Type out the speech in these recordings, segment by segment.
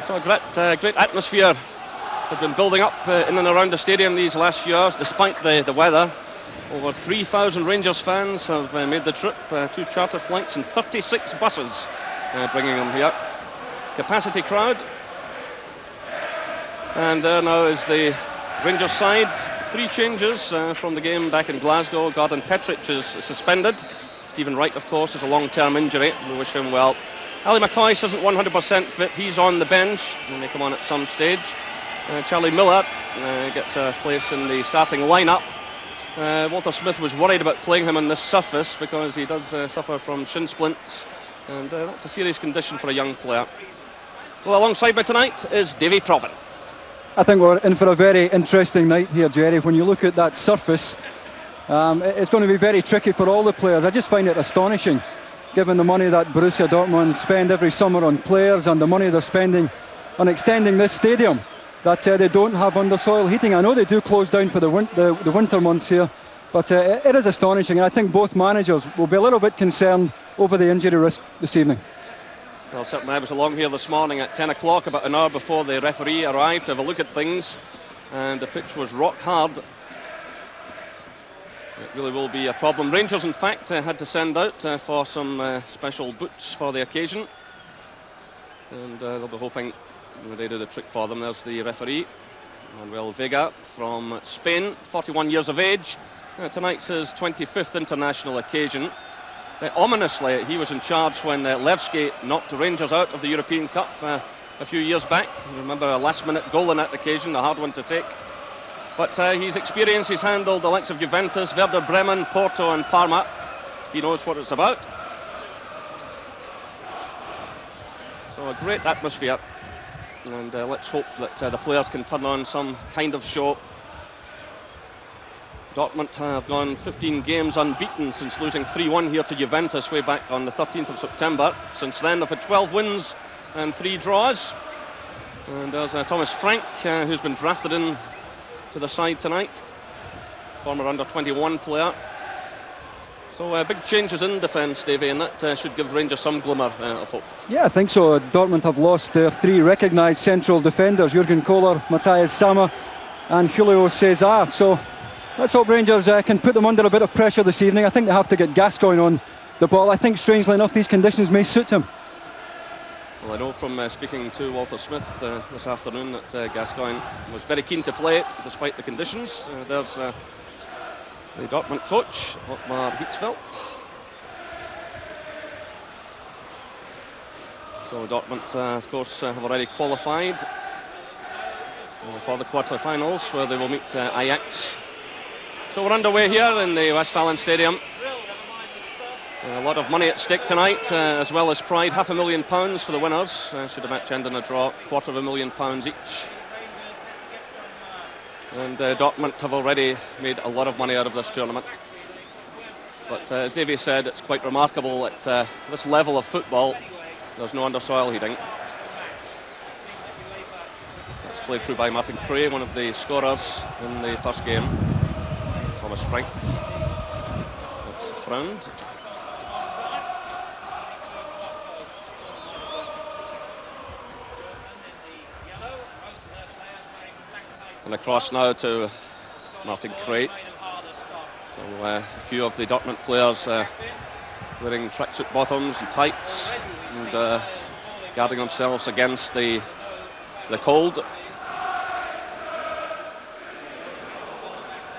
So a great atmosphere has been building up in and around the stadium these last few hours, despite the weather. Over 3,000 Rangers fans have made the trip, 2 charter flights and 36 buses bringing them here. Capacity crowd. And there now is the Rangers side. 3 changes from the game back in Glasgow. Gordon Petric is suspended. Stephen Wright, of course, has a long-term injury. We wish him well. Ali McCoy isn't 100% fit. He's on the bench. He may come on at some stage. Charlie Miller gets a place in the starting lineup. Walter Smith was worried about playing him on this surface because he does suffer from shin splints, and that's a serious condition for a young player. Well, alongside me tonight is Davy Provan. I think we're in for a very interesting night here, Jerry. When you look at that surface, it's going to be very tricky for all the players. I just find it astonishing, given the money that Borussia Dortmund spend every summer on players and the money they're spending on extending this stadium, that they don't have undersoil heating. I know they do close down for the winter months here, but it is astonishing. And I think both managers will be a little bit concerned over the injury risk this evening. Well, certainly I was along here this morning at 10 o'clock, about an hour before the referee arrived, to have a look at things, and the pitch was rock hard. It really will be a problem. Rangers, in fact, had to send out for some special boots for the occasion, and they'll be hoping they do the trick for them. There's the referee, Manuel Vega from Spain, 41 years of age. Tonight's his 25th international occasion. Ominously, he was in charge when Levski knocked Rangers out of the European Cup a few years back. You remember a last-minute goal on that occasion, a hard one to take. But he's experienced, he's handled the likes of Juventus, Werder Bremen, Porto and Parma. He knows what it's about. So a great atmosphere. And let's hope that the players can turn on some kind of show. Dortmund have gone 15 games unbeaten since losing 3-1 here to Juventus way back on the 13th of September. Since then they've had 12 wins and 3 draws. And there's Thomas Frank, who's been drafted in to the side tonight, former under-21 player. So big changes in defence, Davey, and that should give Rangers some glimmer of hope. Yeah, I think so. Dortmund have lost their 3 recognised central defenders, Jurgen Kohler, Matthias Sammer and Julio Cesar. So let's hope Rangers can put them under a bit of pressure this evening. I think they have to get Gascoigne on the ball. I think, strangely enough, these conditions may suit him. Well, I know from speaking to Walter Smith this afternoon that Gascoigne was very keen to play despite the conditions. There's the Dortmund coach, Otmar Hitzfeld. So Dortmund, of course, have already qualified for the quarter-finals, where they will meet Ajax. So we're underway here in the Westfalen Stadium. A lot of money at stake tonight, as well as pride. £500,000 for the winners. Should the match end in a draw, £250,000 each. And Dortmund have already made a lot of money out of this tournament. But as Davey said, it's quite remarkable at this level of football, there's no undersoil heating. So it's played through by Martin Kreh, one of the scorers in the first game. Thomas Frank. That's frowned. And across now to Martin Kreh. So a few of the Dortmund players wearing tracksuit bottoms and tights and guarding themselves against the cold.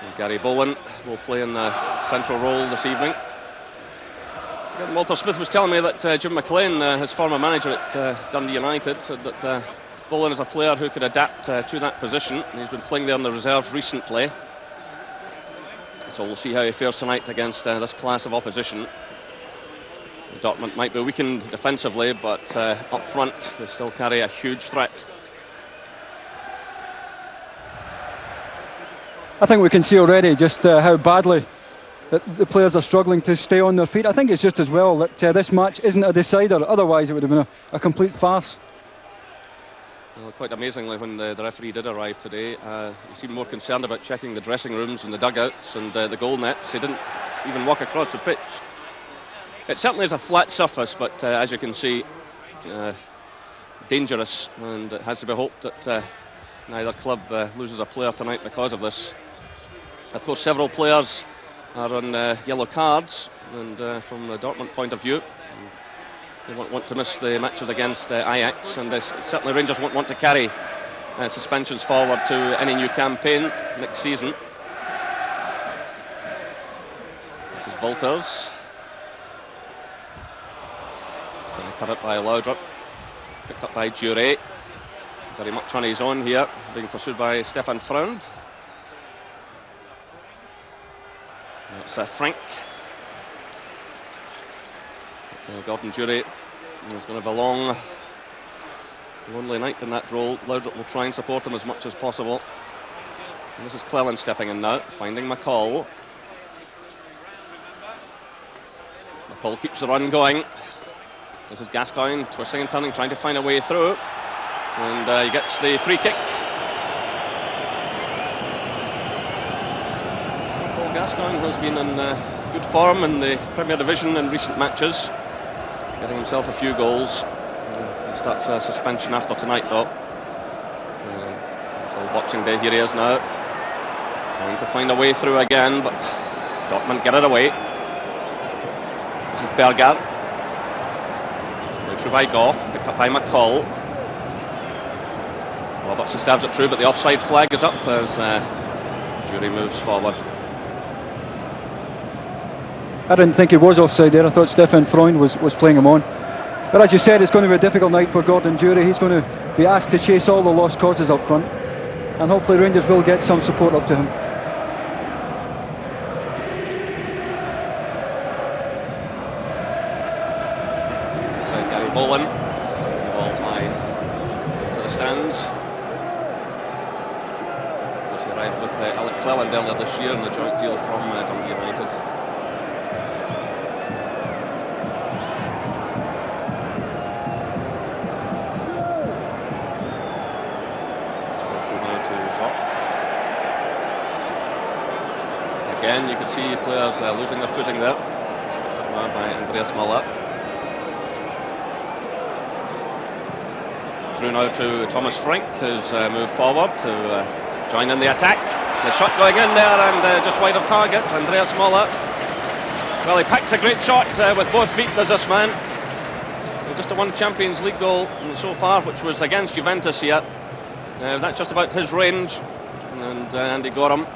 And Gary Bowen will play in the central role this evening. Again, Walter Smith was telling me that Jim McLean, his former manager at Dundee United, said that Bowen is a player who could adapt to that position. He's been playing there in the reserves recently. So we'll see how he fares tonight against this class of opposition. Dortmund might be weakened defensively, but up front they still carry a huge threat. I think we can see already just how badly the players are struggling to stay on their feet. I think it's just as well that this match isn't a decider. Otherwise it would have been a complete farce. Well, quite amazingly, when the referee did arrive today, he seemed more concerned about checking the dressing rooms and the dugouts and the goal nets. He didn't even walk across the pitch. It certainly is a flat surface, but as you can see, dangerous, and it has to be hoped that neither club loses a player tonight because of this. Of course, several players are on yellow cards, and from the Dortmund point of view, they won't want to miss the matches against Ajax, and certainly Rangers won't want to carry suspensions forward to any new campaign next season. This is Wolters. Cut it by Laudrup, picked up by Jure, very much on his own here, being pursued by Stefan Freund. That's Frank. But, Gordon Jure is going to have a long, lonely night in that role. Laudrup will try and support him as much as possible. And this is Cleland stepping in now, finding McCall. McCall keeps the run going. This is Gascoigne, twisting and turning, trying to find a way through. And he gets the free kick. Paul Gascoigne has been in good form in the Premier Division in recent matches, getting himself a few goals. He starts a suspension after tonight, though. Until Boxing Day, here he is now. Trying to find a way through again, but Dortmund get it away. This is Berger. Through by Goff, picked up by McCall. Robertson stabs it through, but the offside flag is up as Jury moves forward. I didn't think he was offside there. I thought Stefan Freund was playing him on. But as you said, it's going to be a difficult night for Gordon Jury. He's going to be asked to chase all the lost causes up front, and hopefully Rangers will get some support up to him. Bowen, ball high into the stands. He arrived with Alec Cleland earlier this year in the joint deal from Dundee United. It's going through now to Zopp. Again, you can see players losing their footing there. Picked up now by Andreas Müller. Through now to Thomas Frank, who's moved forward to join in the attack. The shot going in there and just wide of target. Andreas Müller. Well, he packs a great shot with both feet, does this man. Just a one Champions League goal so far, which was against Juventus here. That's just about his range. And Andy Gorham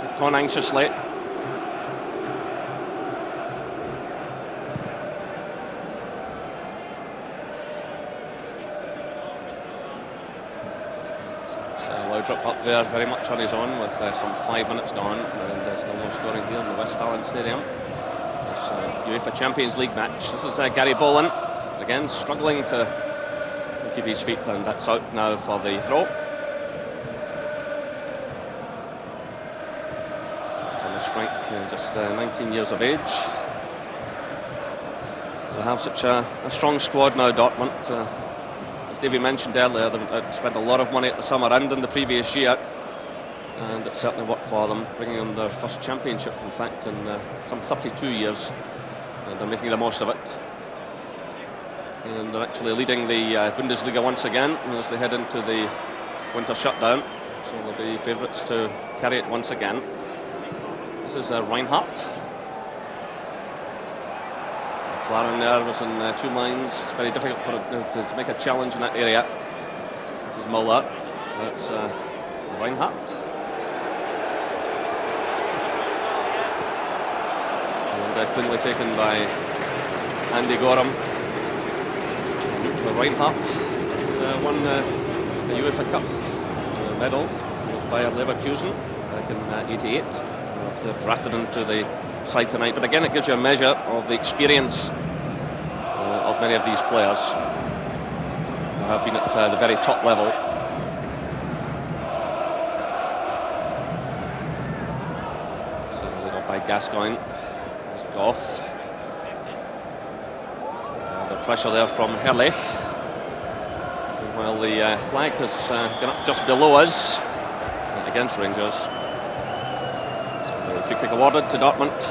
looked on anxiously. Laudrup up there very much on his own with some 5 minutes gone, and still no scoring here in the Westfalen Stadium. This UEFA Champions League match. This is Gary Boland, again struggling to keep his feet, and that's out now for the throw. So Thomas Frank, just 19 years of age. They have such a strong squad now, Dortmund. Davey mentioned earlier, they've spent a lot of money at the summer and in the previous year, and it certainly worked for them, bringing on their first championship, in fact, in some 32 years, and they're making the most of it. And they're actually leading the Bundesliga once again as they head into the winter shutdown, so they'll be favourites to carry it once again. This is Reinhardt. McLaren there was in two minds. It's very difficult for it to make a challenge in that area. This is Müller. That's Reinhardt. And cleanly taken by Andy Gorham. Reinhardt won the UEFA Cup medal with Bayer Leverkusen back in '88. They're drafted into the side tonight, but again it gives you a measure of the experience of many of these players who have been at the very top level. So led up by Gascoigne. There's Goff. And under pressure there from Herrlich. And while the flag has gone up just below us against Rangers. Free kick awarded to Dortmund.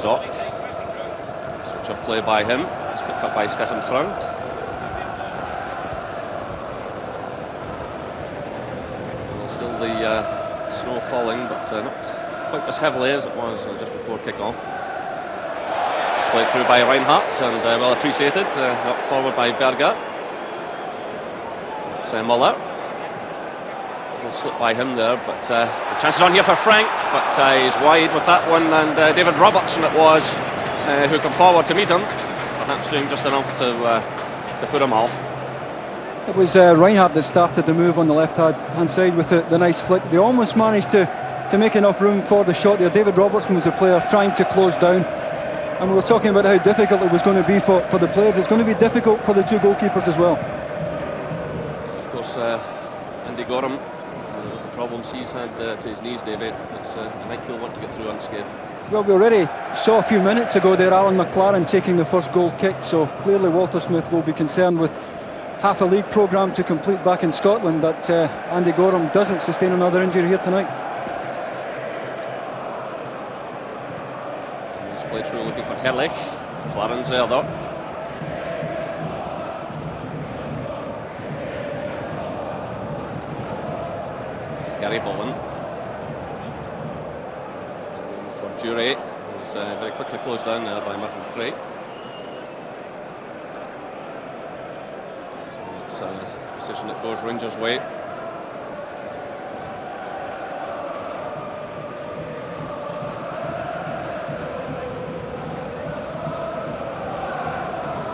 Zock. Switch of play by him. It's picked up by Stefan Freund. Well, still the snow falling, but not quite as heavily as it was just before kick-off. Played through by Reinhardt and well appreciated. Knocked forward by Berger. It's Muller. Little slip by him there, but the chances on here for Frank, but he's wide with that one, and David Robertson it was who come forward to meet him, perhaps doing just enough to put him off. It was Reinhardt that started the move on the left-hand side with the nice flick. They almost managed to make enough room for the shot there. David Robertson was a player trying to close down, and we were talking about how difficult it was going to be for the players. It's going to be difficult for the two goalkeepers as well. Of course, Andy Gorham, with the problems he's had to his knees, David, I think he'll want to get through unscathed. Well, we already saw a few minutes ago there Alan McLaren taking the first goal kick, so clearly Walter Smith will be concerned with half a league programme to complete back in Scotland, that Andy Gorham doesn't sustain another injury here tonight. And he's played through looking for Herrlich. McLaren's there though. Gary Bowen. And for Duray, who's very quickly closed down there by Martin Craig. So it's a decision that goes Rangers' way.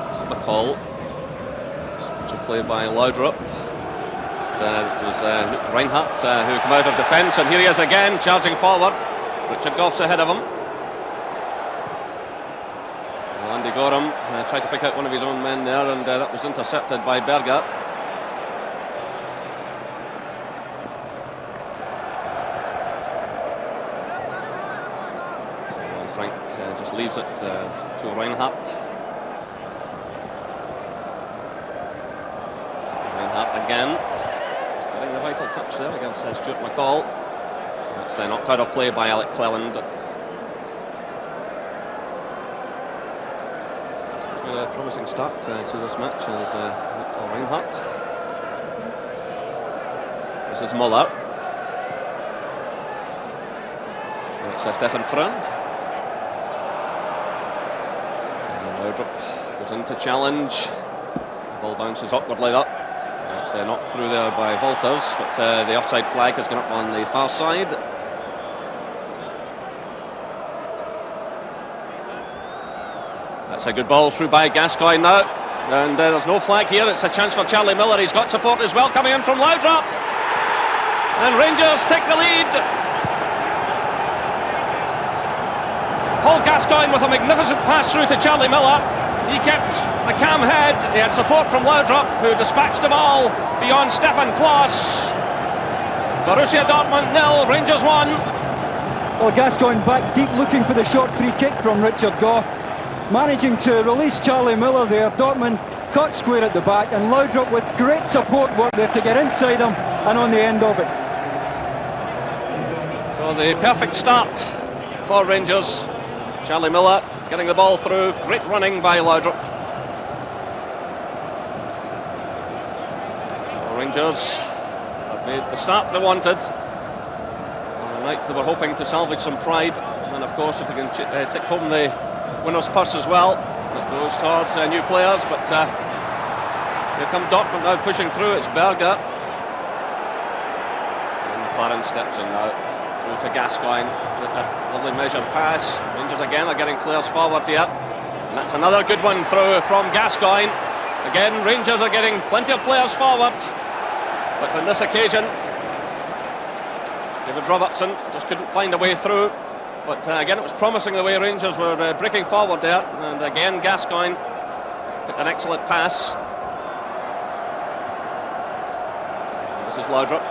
This is McCall. Switch of play by Laudrup. It was Reinhardt who came out of defence, and here he is again, charging forward. Richard Goff's ahead of him. Well, Andy Gorham tried to pick out one of his own men there, and that was intercepted by Berger. So Frank just leaves it to Reinhardt. Reinhardt again. The vital touch there against Stuart McCall. That's knocked out of play by Alec Cleland. It's been a promising start to this match as Victor Reinhardt. This is Muller. It's Stefan Freund. Laudrup goes in to challenge. The ball bounces awkwardly up. It's knocked through there by Wolters, but the offside flag has gone up on the far side. That's a good ball through by Gascoigne now, and there's no flag here. It's a chance for Charlie Miller. He's got support as well coming in from Laudrup, and Rangers take the lead. Paul Gascoigne with a magnificent pass through to Charlie Miller. He kept a calm head. He had support from Laudrup, who dispatched the ball beyond Stefan Klos. Borussia Dortmund 0, Rangers 1. Well, Gascoigne back deep looking for the short free kick from Richard Goff, managing to release Charlie Miller there. Dortmund caught square at the back, and Laudrup with great support work there to get inside him and on the end of it. So the perfect start for Rangers. Charlie Miller getting the ball through, great running by Laudrup. So Rangers have made the start they wanted. On the night they were hoping to salvage some pride, and of course if they can take home the winner's purse as well, that goes towards new players. But here come Dortmund now pushing through. It's Berger, and McLaren steps in now. Through to Gascoigne with that lovely measured pass. Rangers again are getting players forward here, and that's another good one through from Gascoigne. Again, Rangers are getting plenty of players forward, but on this occasion David Robertson just couldn't find a way through. But again, it was promising the way Rangers were breaking forward there, and again Gascoigne hit an excellent pass. This is Laudrup.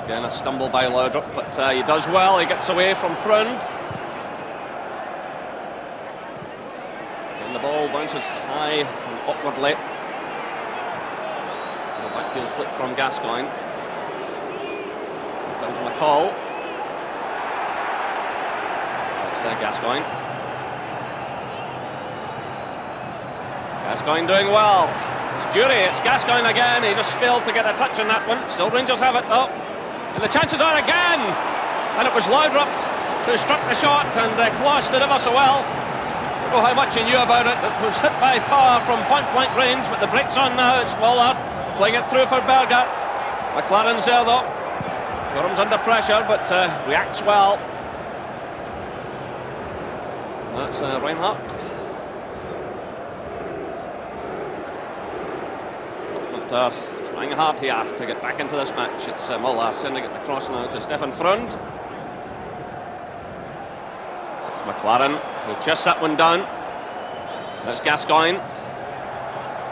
Again, a stumble by Laudrup, but he does well. He gets away from Freund. And the ball bounces high and awkwardly. And a backheel flick from Gascoigne. Here comes McCall. Gascoigne. Gascoigne doing well. It's Jury, it's Gascoigne again. He just failed to get a touch on that one. Still Rangers have it though. And the chances are again. And it was Laudrup who struck the shot, and Klaus did ever so well. I don't know how much he knew about it. It was hit by power from point-blank range, but the break's on now. It's Muller playing it through for Berger. McLaren's there though. Gorham's under pressure, but reacts well. That's Reinhardt. Dortmund trying hard here to get back into this match. It's Muller sending it across now to Stefan Freund. It's McLaren who chests that one down. That's Gascoigne.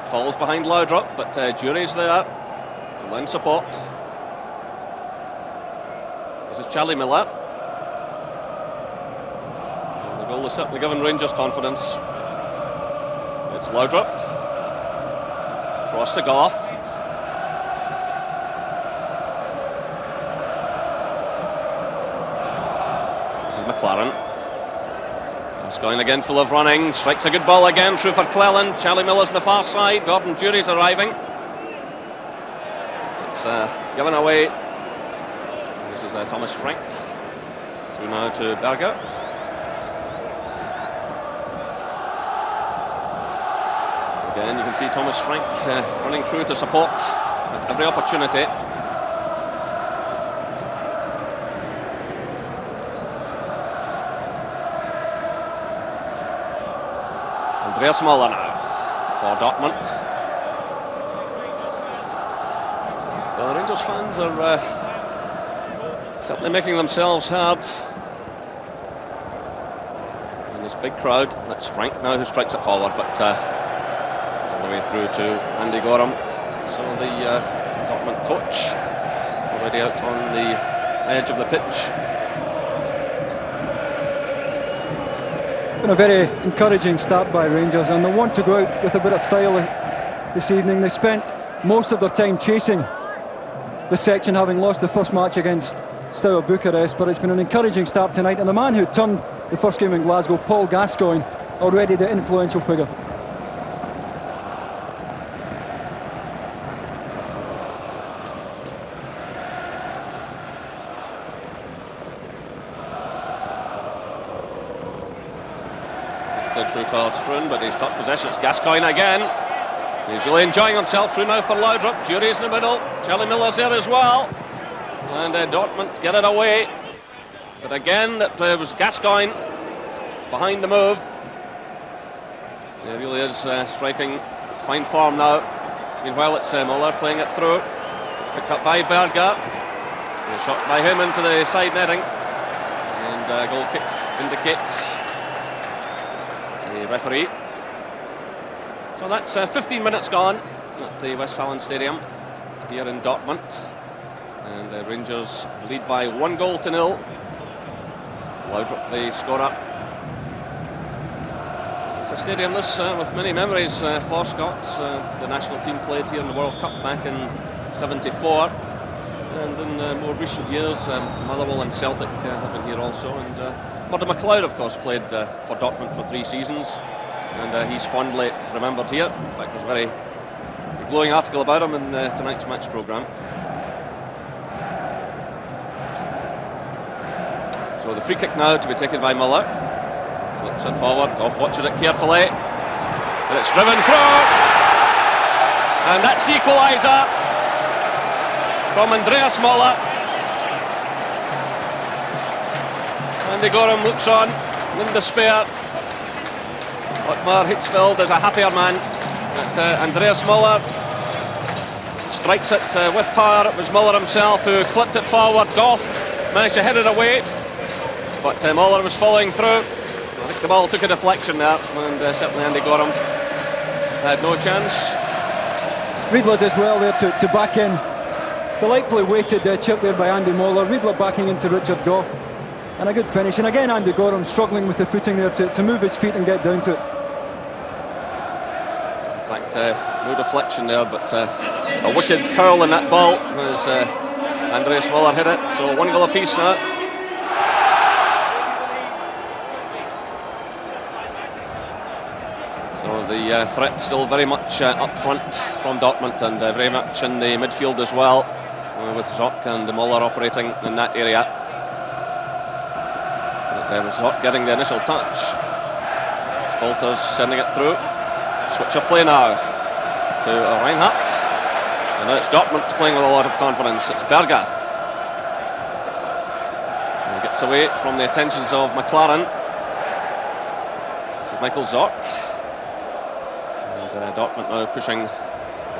Falls behind Laudrup, but Jury's there to lend support. This is Charlie Miller. And the goal has certainly given Rangers confidence. It's Laudrup. Cross to Goff. This is McLaren. Gascoigne again full of running. Strikes a good ball again through for Cleland. Charlie Miller's on the far side. Gordon Jury's arriving. It's given away. This is Thomas Frank. Through now to Berger. Again, you can see Thomas Frank running through to support at every opportunity. Andreas Muller now for Dortmund. So the Rangers fans are certainly making themselves heard. And this big crowd. That's Frank now who strikes it forward, but all the way through to Andy Gorham. So the Dortmund coach already out on the edge of the pitch. Been a very encouraging start by Rangers, and they want to go out with a bit of style this evening. They spent most of their time chasing the section, having lost the first match against Steaua Bucharest, but it's been an encouraging start tonight, and the man who turned the first game in Glasgow, Paul Gascoigne, already the influential figure. Through towards Freund, but he's got possession. It's Gascoigne again. He's really enjoying himself through now for Laudrup. Jury's in the middle. Charlie Miller's there as well. And Dortmund get it away. But again, it was Gascoigne behind the move. He really is striking fine form now. Meanwhile, it's Muller playing it through. It's picked up by Berger. A shot by him into the side netting. And goal kick indicates the referee. So that's 15 minutes gone at the Westfalen Stadium here in Dortmund, and Rangers lead by 1-0. Laudrup the scorer. It's a stadium this with many memories for Scots. The national team played here in the World Cup back in '74, and in more recent years Motherwell and Celtic have been here also, and Murdo MacLeod, of course, played for Dortmund for 3 seasons, and he's fondly remembered here. In fact, there's a very glowing article about him in tonight's match programme. So the free kick now to be taken by Muller. Flips it forward, Goff watches it carefully, and it's driven through, and that's the equaliser from Andreas Muller. Andy Gorham looks on in despair. Otmar Hitzfeld is a happier man. But Andreas Muller strikes it with power. It was Muller himself who clipped it forward. Goff managed to hit it away, but Muller was following through. I think the ball took a deflection there, and certainly Andy Gorham had no chance. Riedler does well there to back in. Delightfully weighted chip there by Andy Muller. Riedler backing into Richard Goff. And a good finish, and again Andy Gorham struggling with the footing there to move his feet and get down to it. In fact, no deflection there, but a wicked curl in that ball as Andreas Muller hit it. So 1-0 apiece now. the threat still very much up front from Dortmund, and very much in the midfield as well, with Zock and Muller operating in that area. But Zock getting the initial touch. Wolters sending it through. Switch of play now to Reinhardt. And now it's Dortmund playing with a lot of confidence. It's Berger. He gets away from the attentions of McLaren. This is Michael Zock. And Dortmund now pushing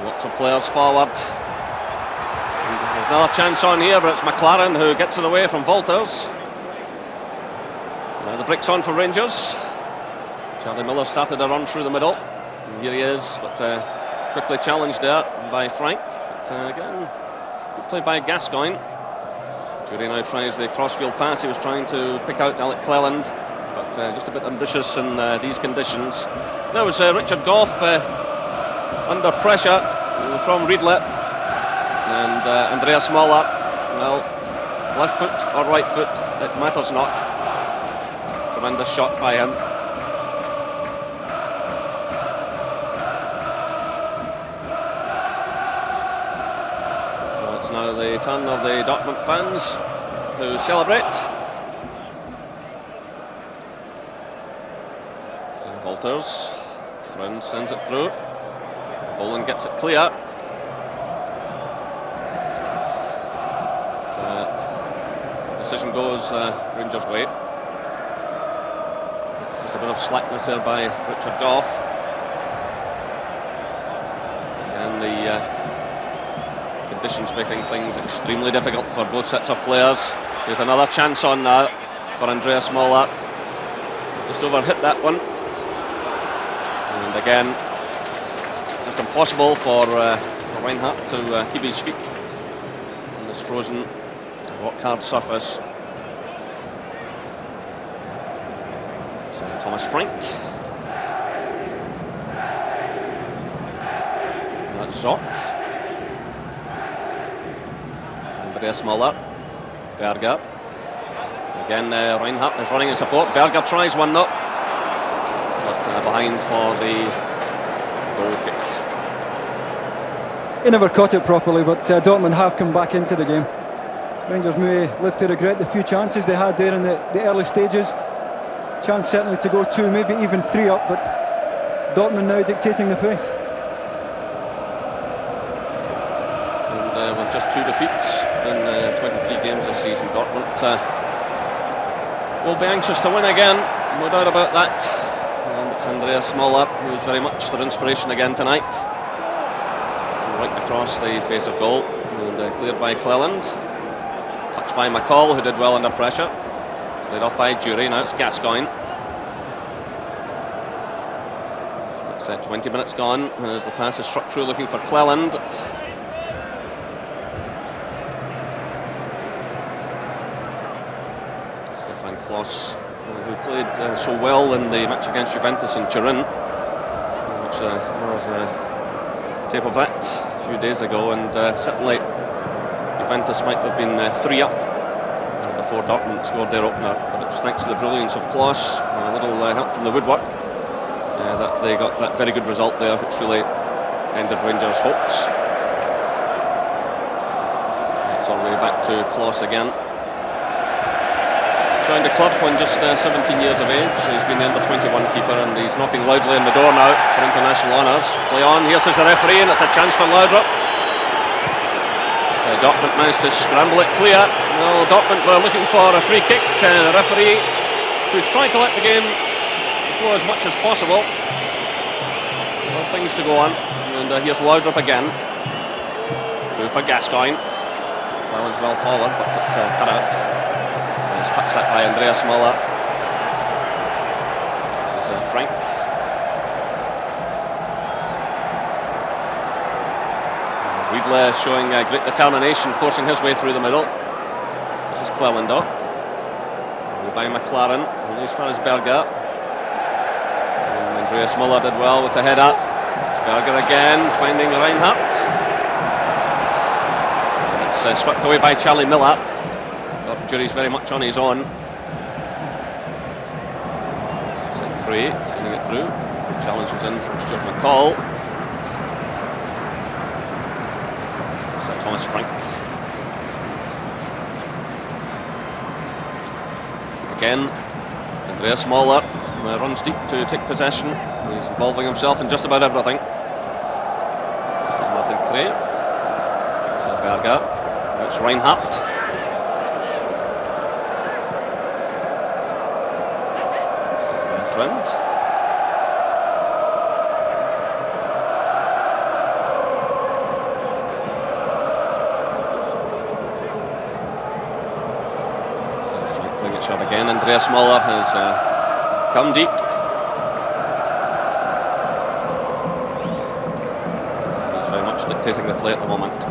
lots of players forward. And there's another chance on here, but it's McLaren who gets it away from Wolters. Now the break's on for Rangers. Charlie Miller started a run through the middle. And here he is, but quickly challenged there by Frank. But again, good play by Gascoigne. Jury now tries the crossfield pass. He was trying to pick out Alec Cleland, but just a bit ambitious in these conditions. That was Richard Gough under pressure from Riedle. And Andreas Möller, well, left foot or right foot, it matters not. Tremendous shot by him. So it's now the turn of the Dortmund fans to celebrate. So Wolters, Friend sends it through. Boland gets it clear. Decision goes Rangers' way. It's just a bit of slackness there by Richard Gough. And the conditions making things extremely difficult for both sets of players. Here's another chance on now for Andreas Möller. Just overhit that one. And again, just impossible for Reinhardt to keep his feet on this frozen rock-hard surface. So Thomas Frank. That's Zock. Andreas Möller. Berger. Again, Reinhardt is running in support. Berger tries one though, but behind for the goal kick. He never caught it properly, but Dortmund have come back into the game. Rangers may live to regret the few chances they had there in the early stages. Chance certainly to go 2, maybe even 3 up, but Dortmund now dictating the pace. And with just 2 defeats in 23 games this season, Dortmund will be anxious to win again, no doubt about that. And it's Andreas Möller who is very much their inspiration again tonight. Right across the face of goal, and cleared by Cleland. Touched by McCall, who did well under pressure. Played off by Jury, now it's Gascoigne. So it's 20 minutes gone as the pass is struck through looking for Cleland. Stefan Klos, who played so well in the match against Juventus in Turin, which there was a tape of that a few days ago, and certainly Juventus might have been 3 up before Dortmund scored their opener, but it was thanks to the brilliance of Klos, a little help from the woodwork, that they got that very good result there, which really ended Rangers' hopes. It's all the way back to Klos again. Joined the club when just 17 years of age. He's been the under-21 keeper, and he's knocking loudly on the door now for international honours. Play on, here's the referee, and it's a chance for Laudrup. Dortmund managed to scramble it clear. Well, Dortmund were looking for a free kick. The referee, who's trying to let the game flow as much as possible. Well, things to go on. And here's Laudrup again. Through for Gascoigne. Challenge well forward, but it's cut out. It's touched that by Andreas Möller. This is Frank. Riedle showing great determination, forcing his way through the middle. This is Cleland by McLaren, only as far as Berger. And Andreas Möller did well with the header. It's Berger again, finding Reinhardt. And it's swept away by Charlie Miller. Jury's very much on his own. Set free, sending it through. Challenge is in from Stuart McCall. So Thomas Frank. Again, Andreas Möller runs deep to take possession. He's involving himself in just about everything. So Martin Kriev. So Berger. It's Reinhardt. This is my friend. So Frank playing it short again. Andreas Möller has come deep. He's very much dictating the play at the moment.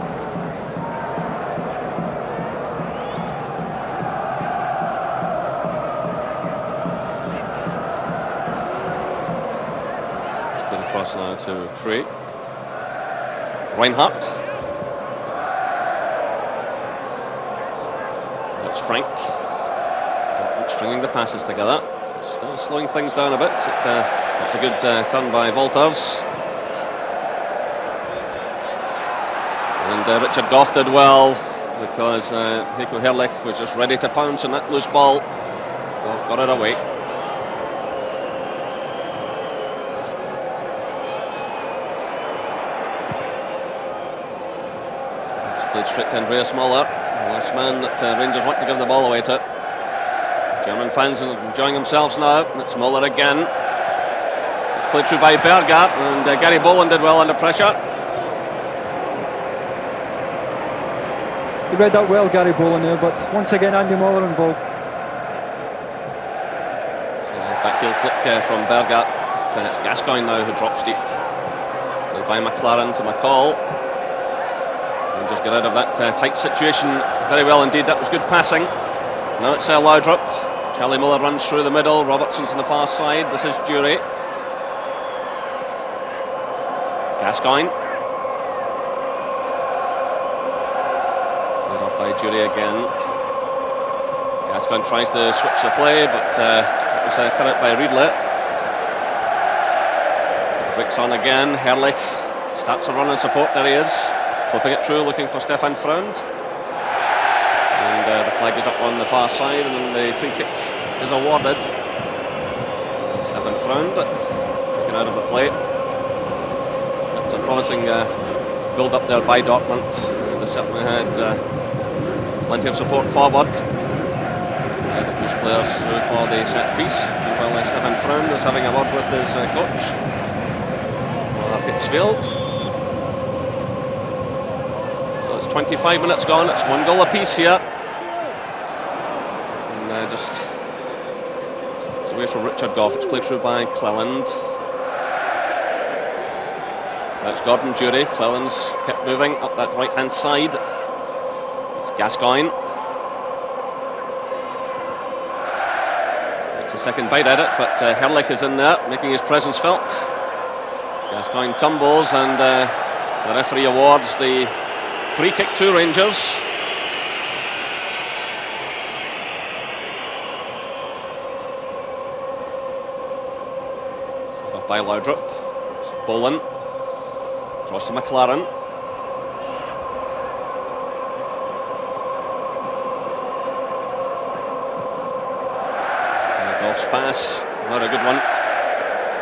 Across now to Craig. Reinhardt. That's Frank. Stringing the passes together. Still slowing things down a bit. That's a good turn by Wolters. And Richard Goff did well because Heiko Herrlich was just ready to pounce on that loose ball. Goff got it away. Played straight to Andreas Möller, the last man that Rangers want to give the ball away to. German fans are enjoying themselves now. It's Möller again. It's played through by Berger, and Gary Boland did well under pressure. He read that well, Gary Boland there, but once again Andy Möller involved. So back heel flick from Berger. It's Gascoigne now who drops deep. Played by McLaren to McCall. Just get out of that tight situation very well indeed. That was good passing. Now it's Laudrup. Charlie Miller runs through the middle. Robertson's on the far side. This is Jury. Gascoigne. Played off by Jury again. Gascoigne tries to switch the play, but it was cut out by Riedle. Breaks on again. Herrlich starts a run and support. There he is. Flipping it through, looking for Stefan Freund. And the flag is up on the far side, and then the free kick is awarded. Stefan Freund taken out of the play. That's a promising build-up there by Dortmund. They certainly had plenty of support forward. The push players through for the set piece. While Stefan Freund is having a word with his coach, Pittsfield. 25 minutes gone, it's 1 goal apiece here. And just it's away from Richard Goff. It's played through by Cleland. That's Gordon Jury. Cleland's kept moving up that right hand side. It's Gascoigne. It's a second bite at it, but Herrlich is in there, making his presence felt. Gascoigne tumbles, and the referee awards the free kick to Rangers. Set off by Laudrup. Boland. Cross to McLaren. Goff's pass. Not a good one.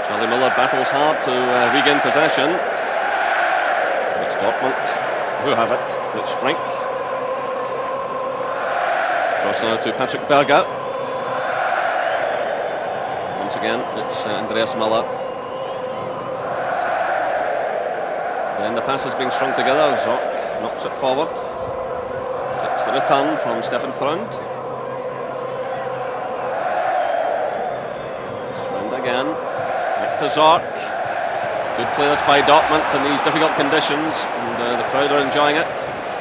Charlie Miller battles hard to regain possession. It's Dortmund who have it. It's Frank. Cross now to Patrick Berger. Once again, it's Andreas Möller. Then the pass is being strung together. Zock knocks it forward. Takes the return from Stefan Freund. Freund again. Back to Zorc. Good players by Dortmund in these difficult conditions, and the crowd are enjoying it.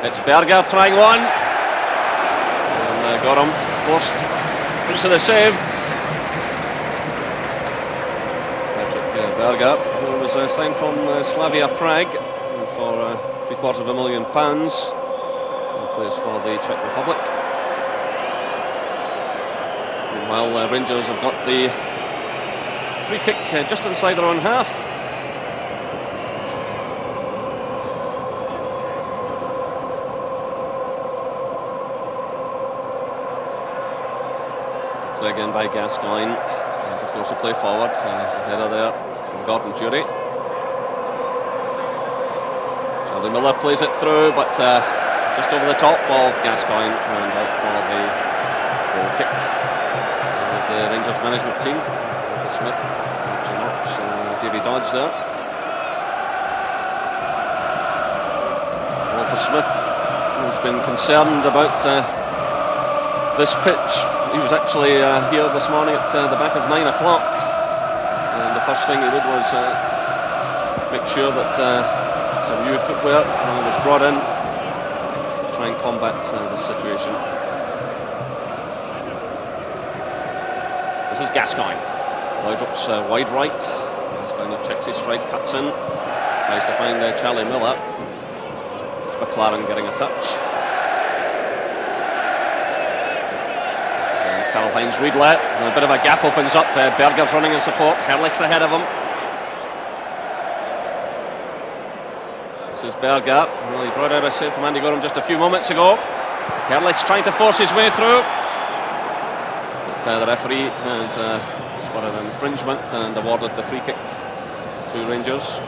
It's Berger trying one, and got him forced into the save. Patrick Berger, who was signed from Slavia Prague for £750,000, and plays for the Czech Republic. Meanwhile, Rangers have got the free kick just inside their own half. Play again by Gascoigne, trying to force the play forward. The header there from Gordon Jury. Charlie Miller plays it through, but just over the top of Gascoigne and out for the goal kick. There's the Rangers management team, Walter Smith, Jim Knox and Davy Dodge there. Walter Smith has been concerned about this pitch. He was actually here this morning at the back of 9 o'clock, and the first thing he did was make sure that some new footwear was brought in to try and combat this situation. This is Gascoigne. Loudrop's wide right. Gascoigne checks his strike, cuts in, tries to find Charlie Miller. It's McLaren getting a touch. Karl-Heinz Riedle, and a bit of a gap opens up. Berger's running in support. Herlich's ahead of him. This is Berger. Well, he brought out a save from Andy Gorham just a few moments ago. Herlich's trying to force his way through. But, the referee has spotted an infringement and awarded the free kick to Rangers.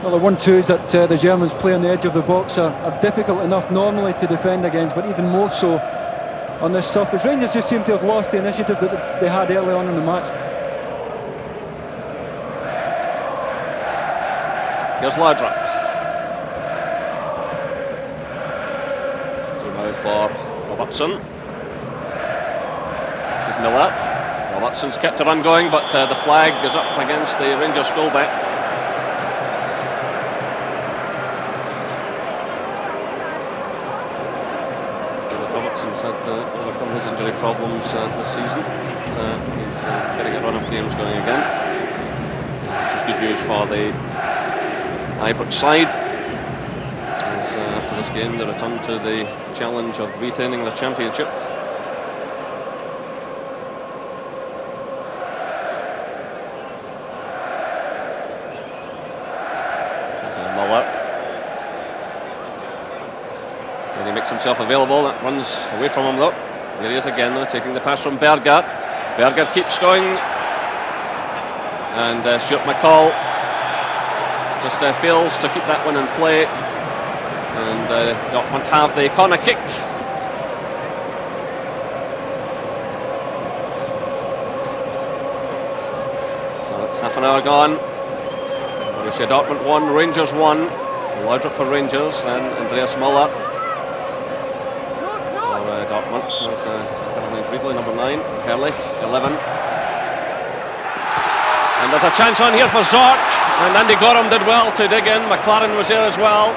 Well, the 1-2s that the Germans play on the edge of the box are difficult enough normally to defend against, but even more so on this surface. Rangers just seem to have lost the initiative that they had early on in the match. Here's Laudrup. Through now for Robertson. This is Miller. Robertson's kept the run going, but the flag is up against the Rangers fullback. Robertson's had to overcome his injury problems this season. He's getting a run of games going again, which is good news for the Ibrox side, as after this game they return to the challenge of retaining the championship. This is Muller, and he makes himself available. That runs away from him though. There he is again now, taking the pass from Berger. Berger keeps going, and Stuart McCall just fails to keep that one in play, and Dortmund have the corner kick. So it's half an hour gone. Borussia Dortmund 1, Rangers 1. Laudrup for Rangers, then Andreas Muller for Dortmund. So it's Karl-Heinz Riedle, number 9, Herrlich, 11. And there's a chance on here for Zorc, and Andy Gorham did well to dig in. McLaren was there as well,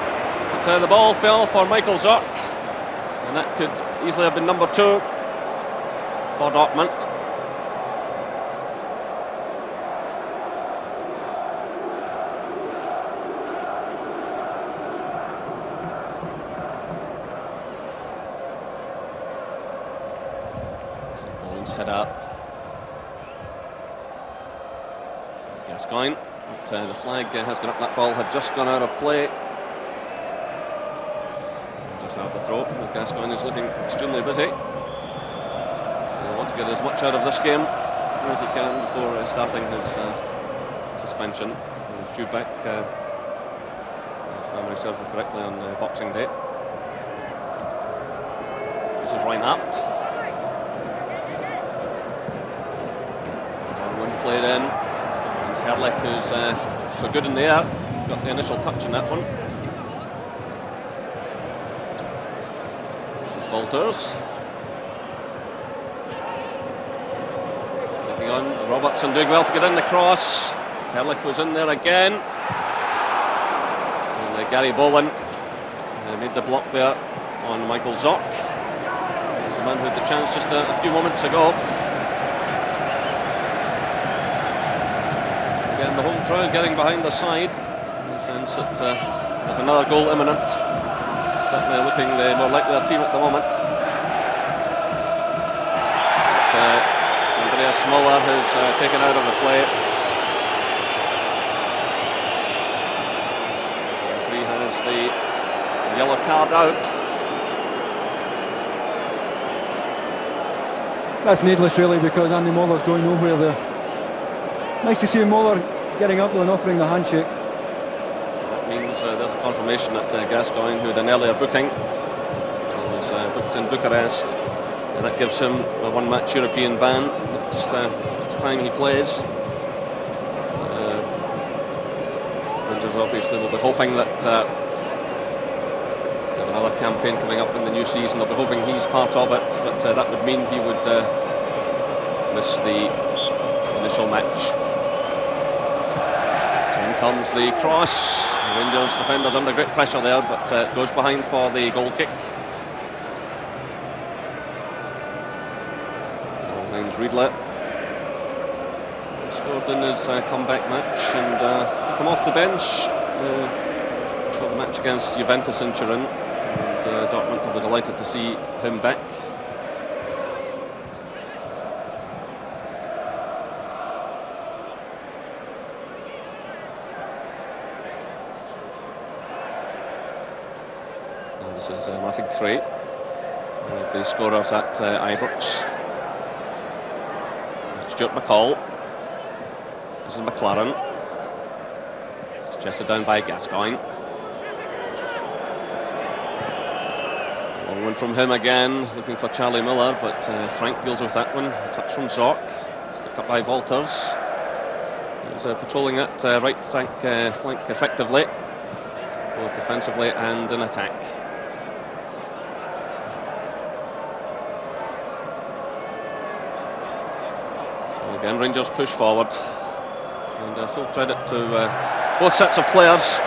but the ball fell for Michael Zorc, and that could easily have been number 2 for Dortmund. Bowen's head up. Gascoigne, but the flag has gone up. That ball had just gone out of play. Just have the throw. Gascoigne is looking extremely busy. So they want to get as much out of this game as he can before starting his suspension. He's due back, if memory serves me correctly, on Boxing Day. This is Reinhardt. One played in. Herrlich, who's so good in the air, got the initial touch in that one. This is Walters. Taking on Robertson, doing well to get in the cross. Herrlich was in there again. And Gary Boland made the block there on Michael Zorc. He's the man who had the chance just a few moments ago. Again, the home crowd getting behind the side, in the sense that there's another goal imminent. Certainly looking the more likely team at the moment. It's Andreas Muller, who's taken out of the play. The referee has the yellow card out. That's needless, really, because Andy Muller's going nowhere there. Nice to see Muller getting up and offering the handshake. That means there's a confirmation that Gascoigne, who had an earlier booking, was booked in Bucharest. That gives him a one-match European ban next time he plays. Rangers obviously will be hoping that they have another campaign coming up in the new season. They'll be hoping he's part of it, but that would mean he would miss the initial match. So in comes the cross. The Rangers defenders under great pressure there, but goes behind for the goal kick. Riedler scored in his comeback match and come off the bench for the match against Juventus in Turin, and Dortmund will be delighted to see him back. Now this is Martin Cray, one of the scorers at Ibrox. Stuart McCall. This is McLaren. It's chested down by Gascoigne. Long one from him again, looking for Charlie Miller, but Frank deals with that one. A touch from Zorc. It's picked up by Walters. He was patrolling that right flank effectively, both defensively and in attack. Again, Rangers push forward, and full credit to both sets of players.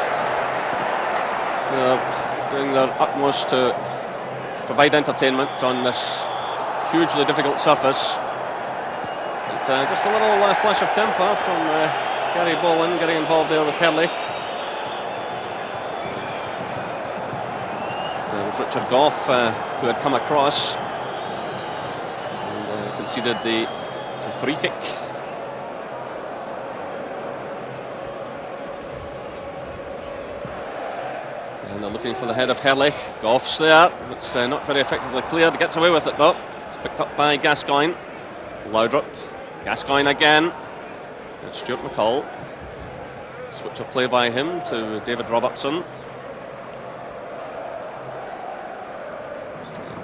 They're doing their utmost to provide entertainment on this hugely difficult surface. But just a little flash of temper from Gary Boland getting involved there with Herrlich. It was Richard Goff who had come across and conceded the free kick. And they're looking for the head of Herrlich. Goff's there. It's not very effectively cleared. Gets away with it though. It's picked up by Gascoigne. Laudrup. Gascoigne again. It's Stuart McCall. Switch of play by him to David Robertson.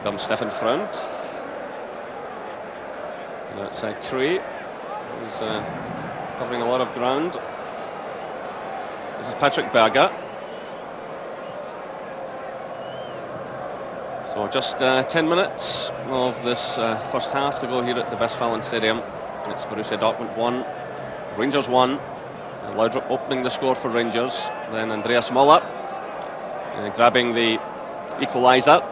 In comes Stefan Freund. That's Cray, who's covering a lot of ground. This is Patrick Berger. So just 10 minutes of this first half to go here at the Westfalen Stadium. It's Borussia Dortmund 1, Rangers 1. Laudrup opening the score for Rangers. Then Andreas Muller grabbing the equalizer.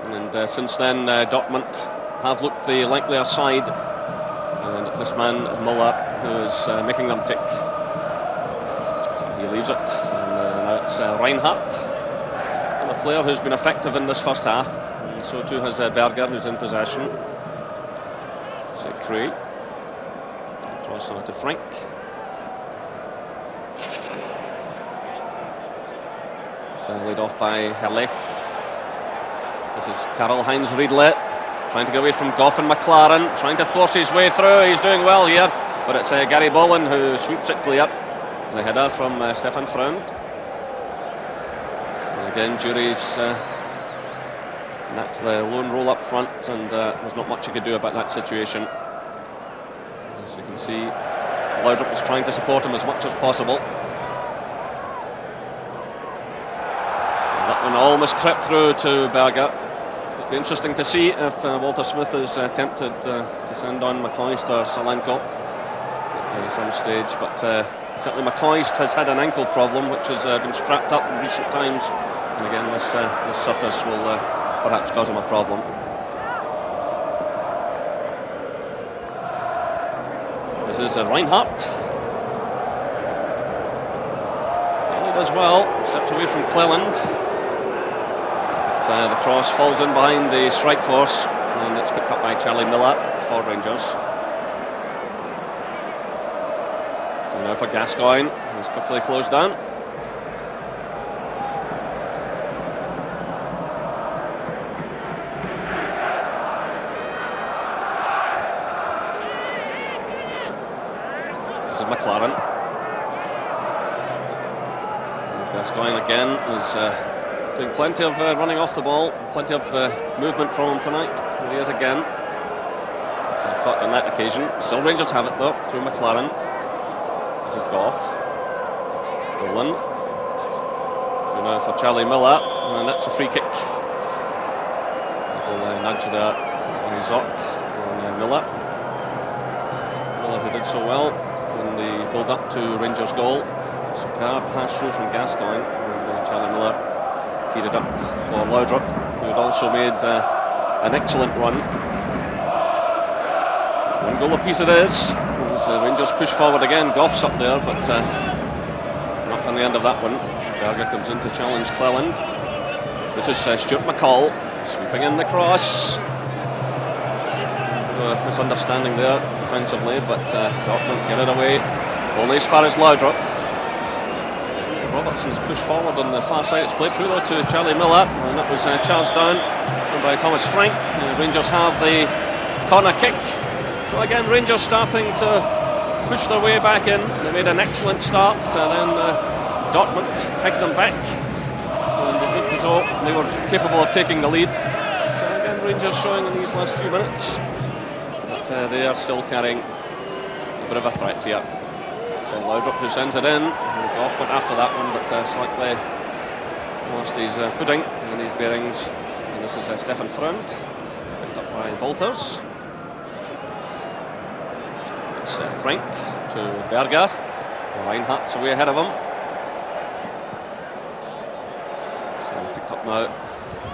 And since then, Dortmund have looked the likelier side. And it's this man, Muller, who is making them tick. So he leaves it. And now it's Reinhardt, a player who's been effective in this first half. And so too has Berger, who's in possession. It's Cray. Cross on to Frank. It's laid off by Herrlich. This is Karl-Heinz Riedle. Trying to get away from Goff and McLaren, trying to force his way through. He's doing well here, but it's Gary Boland who sweeps it clear. The header from Stefan Freund. And again, Jury's napped the lone roll up front, and there's not much he could do about that situation. As you can see, Laudrup was trying to support him as much as possible. And that one almost crept through to Berger. It'll be interesting to see if Walter Smith is tempted to send on McCoist or Solanko at some stage, but certainly McCoist has had an ankle problem which has been strapped up in recent times, and again this surface will perhaps cause him a problem. This is Reinhardt. And he does well, steps away from Cleland. The cross falls in behind the strike force, and it's picked up by Charlie Miller for Rangers. So now for Gascoigne, he's quickly closed down. This is McLaren. Gascoigne again is doing plenty of running off the ball, plenty of movement from him tonight. Here he is again. Caught on that occasion. Still Rangers have it though, through McLaren. This is Goff. Dolan. Through now for Charlie Miller, and that's a free kick. Little nudge there by Zock and Miller. Miller who did so well in the build-up to Rangers' goal. Superb pass through from Gascoigne, and Charlie Miller teed it up for Laudrup, who had also made an excellent run. One goal apiece it is. As the Rangers push forward again, Goff's up there, but not on the end of that one. Berger comes in to challenge Cleland. This is Stuart McCall sweeping in the cross. Misunderstanding there defensively, but Dortmund get it away. Only as far as Laudrup. Robertson's pushed forward on the far side. It's played through though to Charlie Miller, and that was charged down by Thomas Frank. Rangers have the corner kick. So again, Rangers starting to push their way back in. They made an excellent start, and then Dortmund pegged them back, and they looked as though they were capable of taking the lead. So again, Rangers showing in these last few minutes that they are still carrying a bit of a threat here. So Laudrup who sends it in, Goff went after that one, but slightly lost his footing and his bearings. And this is Stefan Freund, picked up by Wolters. It's Frank to Berger. Reinhardt's away ahead of him. So picked up now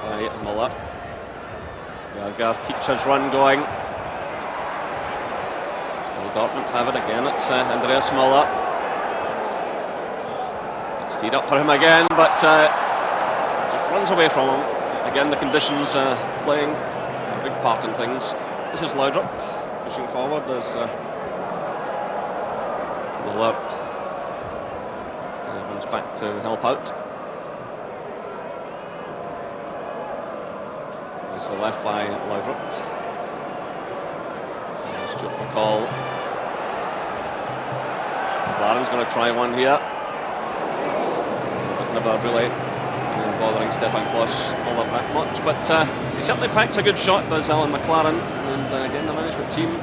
by Muller. Berger keeps his run going. Dortmund have it again. It's Andreas Muller. It's teed up for him again, but just runs away from him. Again, the conditions playing a big part in things. This is Laudrup pushing forward as Muller runs back to help out. So left by Laudrup. So Stuart McCall. McLaren's going to try one here, but never really bothering Stefan Kloss all of that much. But he certainly packs a good shot, does Alan McLaren, and again the management team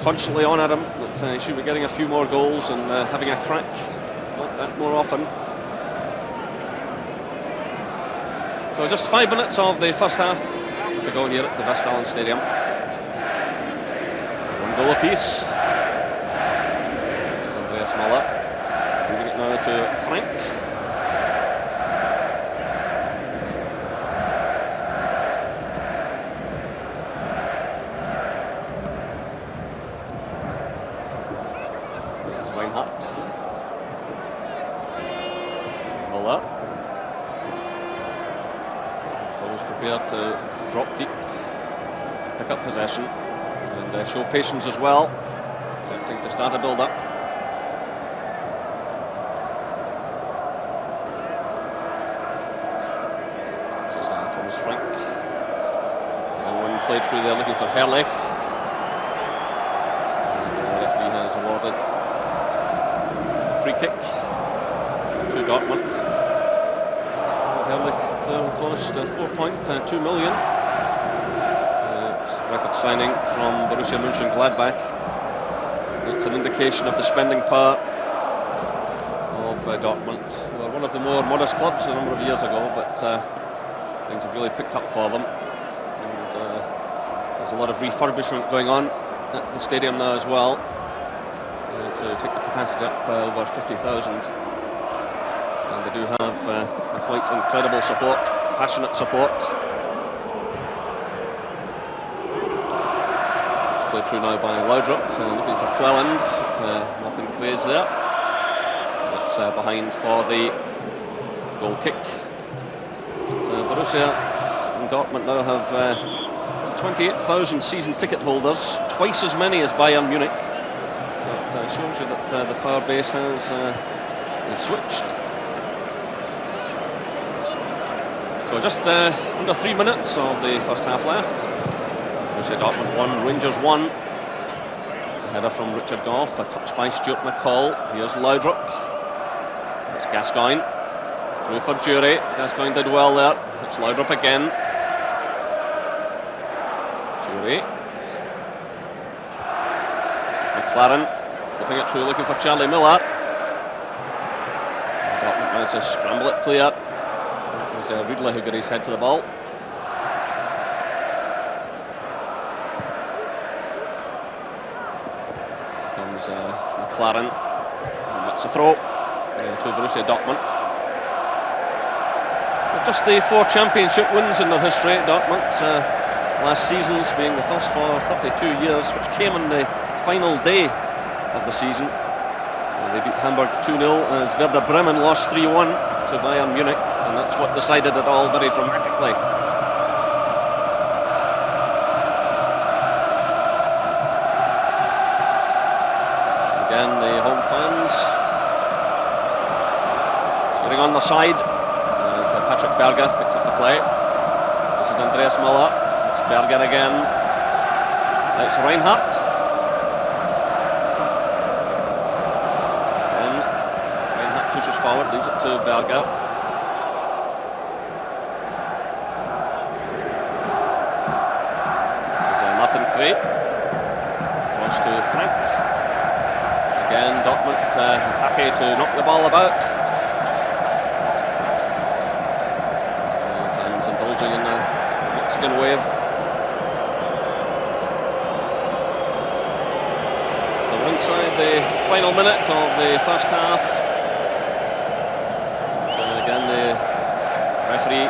constantly on at him that he should be getting a few more goals and having a crack like that more often. So just 5 minutes of the first half to go here at the Westfalen Stadium. One goal apiece. Muller, moving it now to Frank. This is Reinhardt. Muller. He's always prepared to drop deep, to pick up possession, and show patience as well. Attempting to start a build-up. Frank. And one played through there looking for Herrlich. And the referee has awarded a free kick to Dortmund. Herrlich will cost 4.2 million. It's a record signing from Borussia Mönchengladbach. It's an indication of the spending power of Dortmund. They were one of the more modest clubs a number of years ago, but things have really picked up for them, and there's a lot of refurbishment going on at the stadium now as well to take the capacity up over 50,000, and they do have quite incredible support, passionate support. It's played through now by Laudrup, looking for Cleland, Martin Quays there. That's behind for the goal kick. Borussia and Dortmund now have 28,000 season ticket holders, twice as many as Bayern Munich. So it shows you that the power base has switched. So just under 3 minutes of the first half left. Borussia Dortmund 1, Rangers 1. It's a header from Richard Goff, a touch by Stuart McCall. Here's Laudrup. It's Gascoigne. Through for Jury. Gascoigne did well there. It's Laudrup again. Jury. McLaren slipping it through, looking for Charlie Miller. Dortmund managed to scramble it clear. It was Riedle who got his head to the ball. Comes McLaren. And that's a throw to Borussia Dortmund. But just the 4 championship wins in their history, Dortmund. Last season's being the first for 32 years, which came on the final day of the season. They beat Hamburg 2-0 as Werder Bremen lost 3-1 to Bayern Munich, and that's what decided it all very dramatically. Again, the home fans cheering on the side as Patrick Berger picks up the play. This is Andreas Müller. It's Berger again. It's Reinhardt. Pushes forward, leaves it to Berger. This is Martin Kreh. Cross to Frank. Again, Dortmund happy to knock the ball about. Fans indulging in the Mexican wave. So we're inside the final minute of the first half. Again, the referee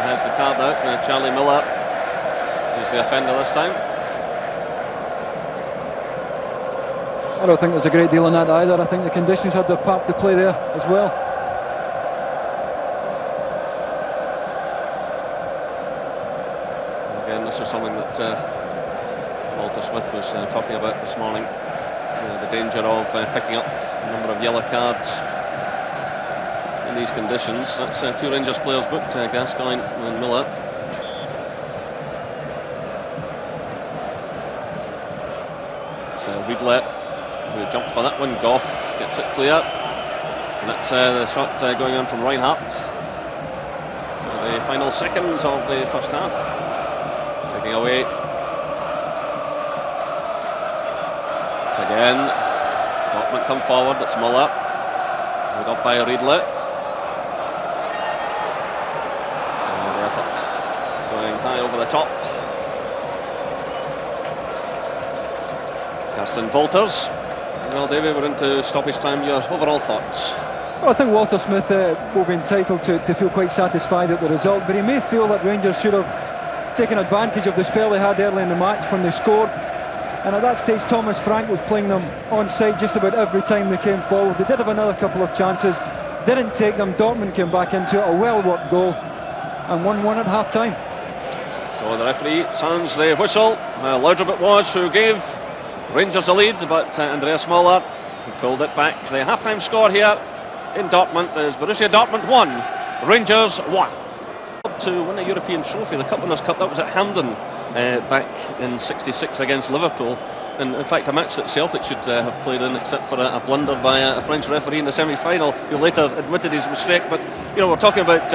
has the card out. Charlie Miller is the offender this time. I don't think there's a great deal in that either. I think the conditions had their part to play there as well. Again, this is something that Walter Smith was talking about this morning. The danger of picking up a number of yellow cards in these conditions. That's 2 Rangers players booked, Gascoigne and Miller. It's Riedle who jumped for that one. Goff gets it clear, and that's the shot going on from Reinhardt. So the final seconds of the first half, taking away. It's again Dortmund come forward. It's Müller, moved up by Riedle. Going high over the top. Karsten Wolters. Well, David, we're into stoppage time. Your overall thoughts? Well, I think Walter Smith will be entitled to feel quite satisfied at the result, but he may feel that Rangers should have taken advantage of the spell they had early in the match when they scored. And at that stage, Thomas Frank was playing them on side just about every time they came forward. They did have another couple of chances, didn't take them. Dortmund came back into it, a well-worked goal, and 1-1 at half-time. So the referee sounds the whistle. Laudrup it was who gave Rangers a lead, but Andreas Müller pulled it back. The half-time score here in Dortmund is Borussia Dortmund 1, Rangers 1. To win a European trophy, the Cup Winners' Cup, that was at Hampden back in '66 against Liverpool. And in fact, a match that Celtic should have played in, except for a blunder by a French referee in the semi-final, who later admitted his mistake. But you know, we're talking about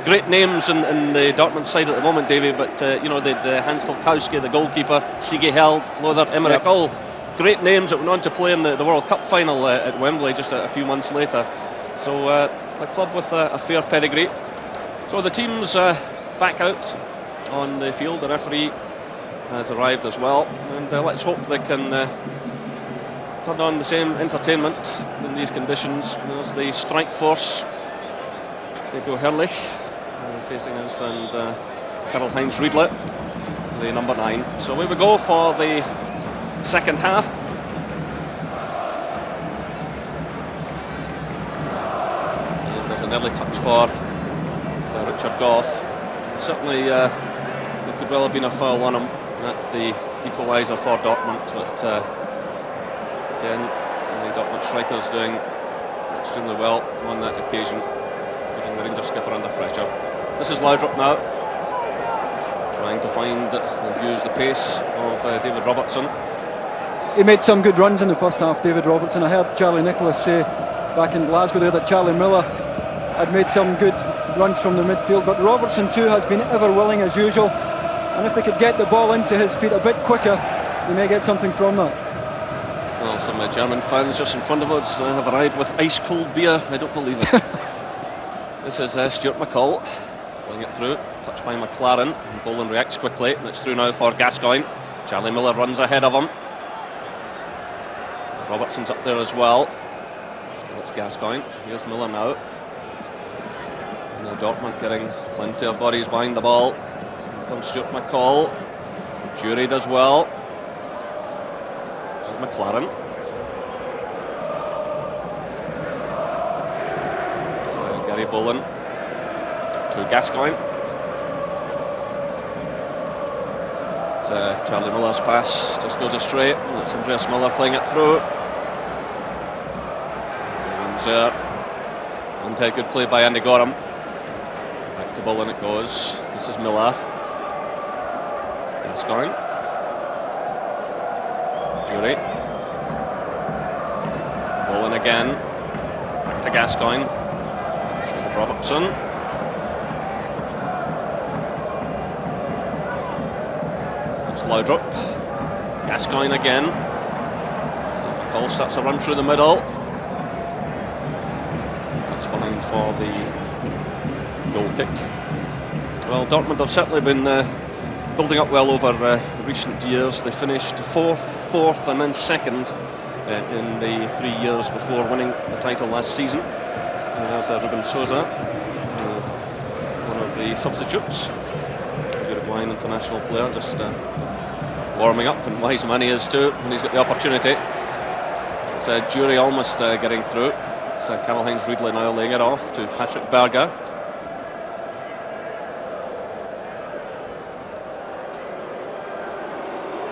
great names in the Dortmund side at the moment, Davey. But you know, they'd Hans Tolkowski, the goalkeeper, Sigi Held, Lothar Emmerich, all great names that went on to play in the World Cup final at Wembley just a few months later. So a club with a fair pedigree. So the team's back out on the field. The referee has arrived as well, and let's hope they can turn on the same entertainment in these conditions. There's the strike force, Nico Herrlich facing us, and Karl-Heinz Riedle, the number 9. So here we go for the second half. And there's an early touch for Richard Goff. Certainly there could well have been a foul on him. That's the equalizer for Dortmund, but Again, the Dortmund strikers doing extremely well on that occasion, putting the Rangers skipper under pressure. This is Laudrup now, trying to find and use the pace of David Robertson. He made some good runs in the first half, David Robertson. I heard Charlie Nicholas say back in Glasgow there that Charlie Miller had made some good runs from the midfield, but Robertson too has been ever willing as usual, and if they could get the ball into his feet a bit quicker, they may get something from that. Well, some German fans just in front of us have arrived with ice-cold beer. I don't believe it. This is Stuart McCall playing it through, touched by McLaren, and Boland reacts quickly, and it's through now for Gascoigne. Charlie Miller runs ahead of him. Robertson's up there as well. That's Gascoigne. Here's Miller now. And Dortmund getting plenty of bodies behind the ball. Here comes Stuart McCall. Jury does well. This is McLaren. So Gary Boland to Gascoigne. Charlie Miller's pass just goes astray. That's Andreas Miller playing it through. And good play by Andy Gorham. Back to Boland it goes. This is Miller. Gascoigne. Jury. Boland again. Back to Gascoigne. Robertson. That's Laudrup. Gascoigne again. McCall starts a run through the middle. Behind for the goal kick. Well, Dortmund have certainly been building up well over recent years. They finished fourth and then second in the 3 years before winning the title last season. There's Ruben Souza, one of the substitutes, Uruguayan international player, just warming up, and wise man he is too when he's got the opportunity. It's Jury almost getting through. It's Karl-Heinz Riedle now laying it off to Patrick Berger.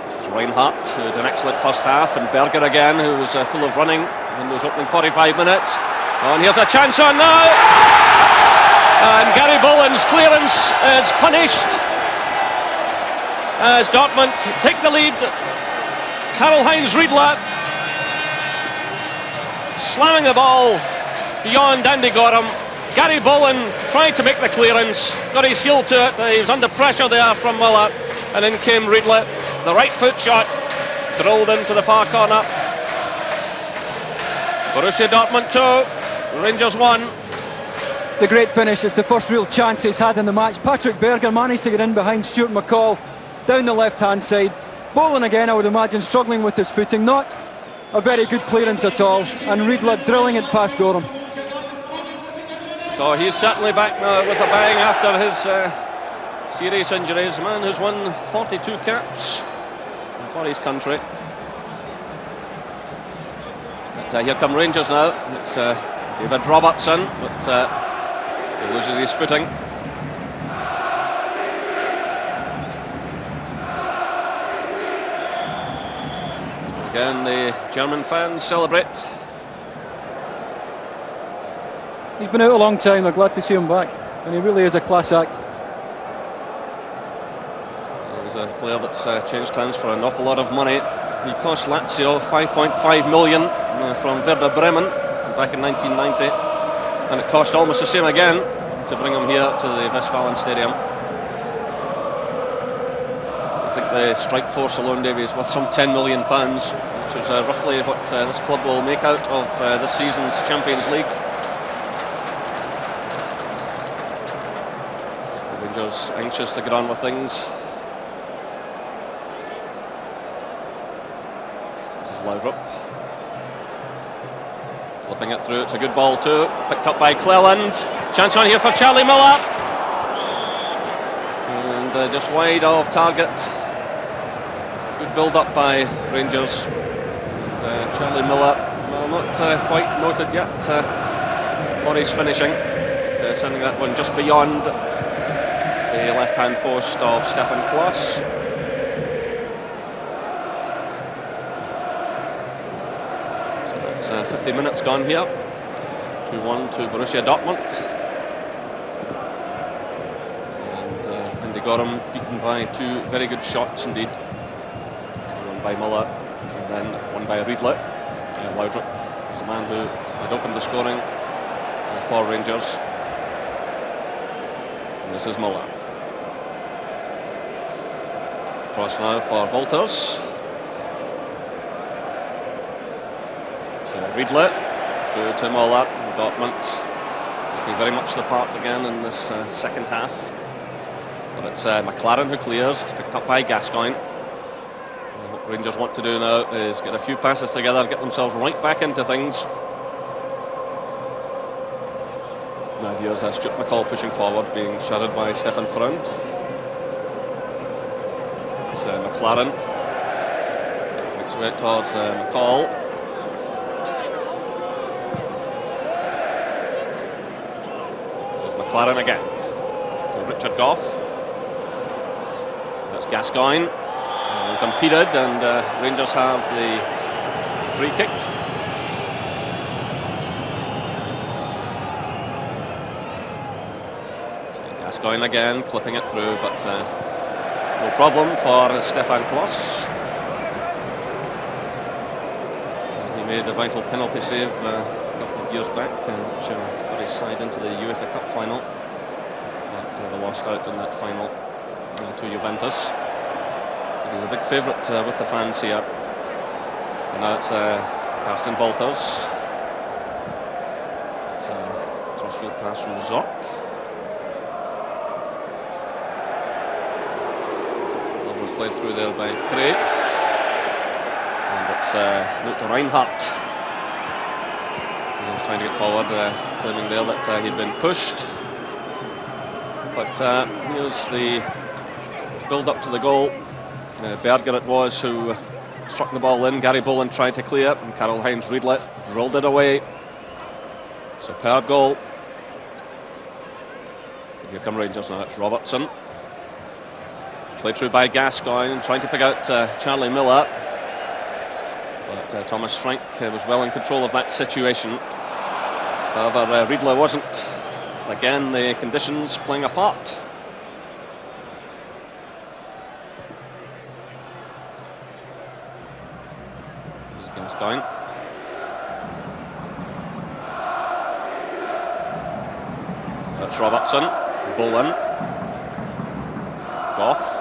This is Reinhardt, who had an excellent first half, and Berger again, who was full of running in those opening 45 minutes. And here's a chance on now! And Gary Boland's clearance is punished as Dortmund take the lead. Karl-Heinz Riedle slamming the ball beyond Andy Gorham. Gary Boland tried to make the clearance, got his heel to it. He was under pressure there from Miller, and in came Riedle. The right foot shot drilled into the far corner. Borussia Dortmund 2, Rangers 1. It's a great finish. It's the first real chance he's had in the match. Patrick Berger managed to get in behind Stuart McCall down the left-hand side. Boland again, I would imagine, struggling with his footing. Not a very good clearance at all, and Riedle drilling it past Gorham. So he's certainly back now with a bang after his serious injuries. A man who's won 42 caps for his country. But here come Rangers now. It's David Robertson, but he loses his footing. Again, the German fans celebrate. He's been out a long time. I'm glad to see him back, and he really is a class act. He's a player that's changed hands for an awful lot of money. He cost Lazio 5.5 million from Werder Bremen back in 1990, and it cost almost the same again to bring him here to the Westfalen Stadium. I think the strike force alone, Davey, is worth some £10 million, which is roughly what this club will make out of this season's Champions League. So Rangers anxious to get on with things. This is Laudrup. Flipping it through, it's a good ball too. Picked up by Cleland. Chance on here for Charlie Miller. And just wide of target. Good build-up by Rangers. And, Charlie Miller, well, not quite noted yet for his finishing. Sending that one just beyond the left-hand post of Stefan Klos. 50 minutes gone here. 2-1 to Borussia Dortmund. And Andy Gorham beaten by 2 very good shots indeed. One by Muller and then one by Riedle. Laudrup was the man who had opened the scoring for Rangers. And this is Muller. Cross now for Wolters. So Riedle through to Muller. Dortmund looking very much the part again in this second half. But it's McLaren who clears. It's picked up by Gascoigne. And what Rangers want to do now is get a few passes together, get themselves right back into things. Now here's Stuart McCall pushing forward, being shadowed by Stefan Freund. It's McLaren. Makes way towards McCall. McLaren again. So Richard Goff. That's Gascoigne. He's impeded, and Rangers have the free kick. Gascoigne again, clipping it through, but no problem for Stefan Kloss. He made a vital penalty save a couple of years back, which got his side into the UEFA Cup final. But they lost out in that final to Juventus. But he's a big favourite with the fans here. And now it's Karsten Wolters. It's a crossfield pass from Zock. Played through there by Craig, and it's Luke Reinhardt. He was trying to get forward, claiming there that he'd been pushed. But here's the build-up to the goal. Berger it was who struck the ball in. Gary Boland tried to clear, and Karl-Heinz Riedle drilled it away. Superb goal. Here come Rangers now. It's Robertson. Played through by Gascoigne, trying to pick out Charlie Miller. But Thomas Frank was well in control of that situation. However, Riedle wasn't. Again, the conditions playing a part. This is Gascoigne. That's Robertson. Bowen. Goff.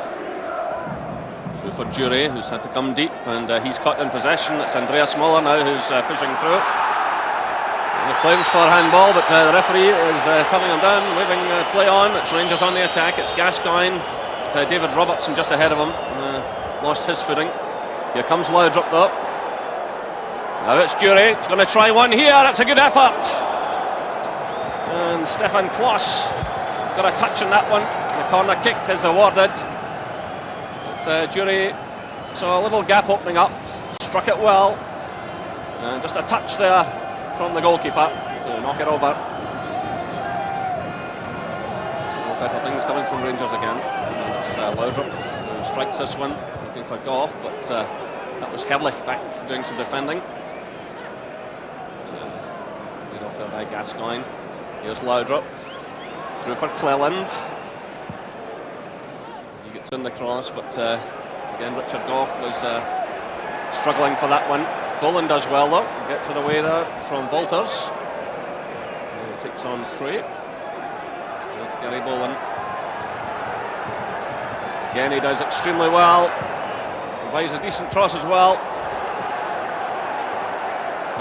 For Jury, who's had to come deep, and he's caught in possession. It's Andreas Muller now who's pushing through. And the claims for handball, but the referee is turning him down, waving play on. It's Rangers on the attack. It's Gascoigne. David Robertson just ahead of him. Lost his footing. Here comes Laudrup though. Now it's Jury. He's going to try one here. It's a good effort. And Stefan Kloss got a touch on that one. The corner kick is awarded. Jury saw a little gap opening up, struck it well, and just a touch there from the goalkeeper to knock it over. So better things coming from Rangers again. And it's Laudrup who strikes this one, looking for Goff, but that was Herrlich back doing some defending. So laid off there by Gascoigne. Here's Laudrup, through for Cleland. It's in the cross, but again Richard Goff was struggling for that one. Boland does well though, gets it away there from Wolters. And he takes on Craig. So it's Gary Boland. Again he does extremely well, provides a decent cross as well.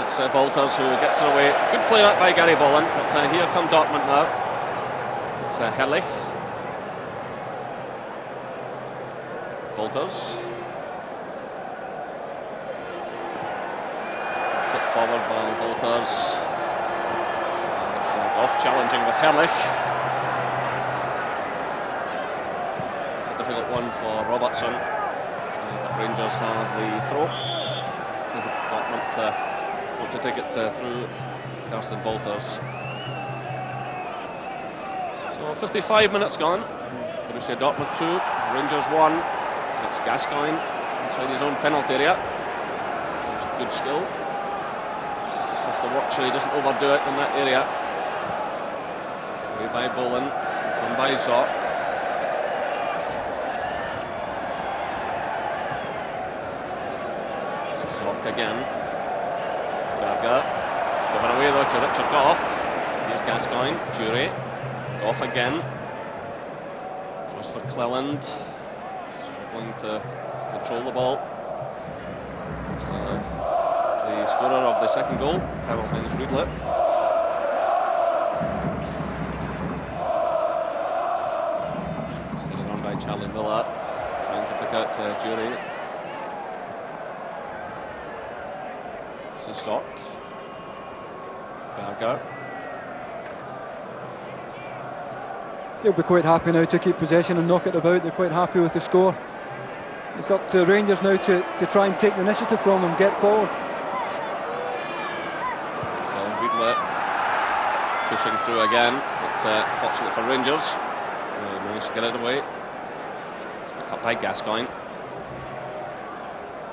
It's Wolters who gets it away. Good play out by Gary Boland, but here come Dortmund now. It's Herrlich. Wolters. Flip forward by Wolters. It's Goff challenging with Herrlich. It's a difficult one for Robertson. But Rangers have the throw. Dortmund want to take it through Karsten Wolters. So 55 minutes gone. Borussia Dortmund 2, Rangers 1. It's Gascoigne inside his own penalty area. Shows good skill. Just Just have to watch so he doesn't overdo it in that area. It's away by Boland, done by Zock. This is Zock again. Berger. Given away though to Richard Goff. Here's Gascoigne, Jury. Goff again. Cross for Cleland. Struggling to control the ball. It's, the scorer of the second goal, Karl-Heinz Riedle. It's headed on by Charlie Miller, trying to pick out Jury. This is Zock. Berger. They'll be quite happy now to keep possession and knock it about. They're quite happy with the score. It's up to Rangers now to try and take the initiative from them, get forward. So Riedle pushing through again, but fortunately for Rangers, they managed to get it away. It's picked up by Gascoigne.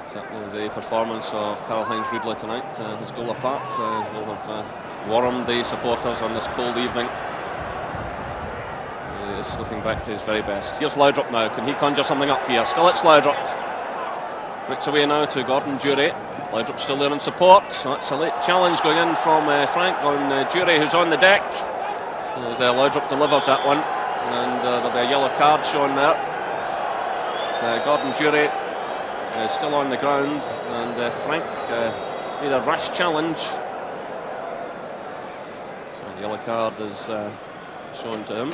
Certainly the performance of Karl-Heinz Riedle tonight, his goal apart, will have warmed the supporters on this cold evening. He is looking back to his very best. Here's Laudrup now, can he conjure something up here? Still it's Laudrup. Flicks away now to Gordon Jury. Laudrup still there in support. So that's a late challenge going in from Frank on Jury, who's on the deck. As Laudrup delivers that one, and there'll be a yellow card shown there. But, Gordon Jury is still on the ground, and Frank made a rash challenge. So the yellow card is shown to him.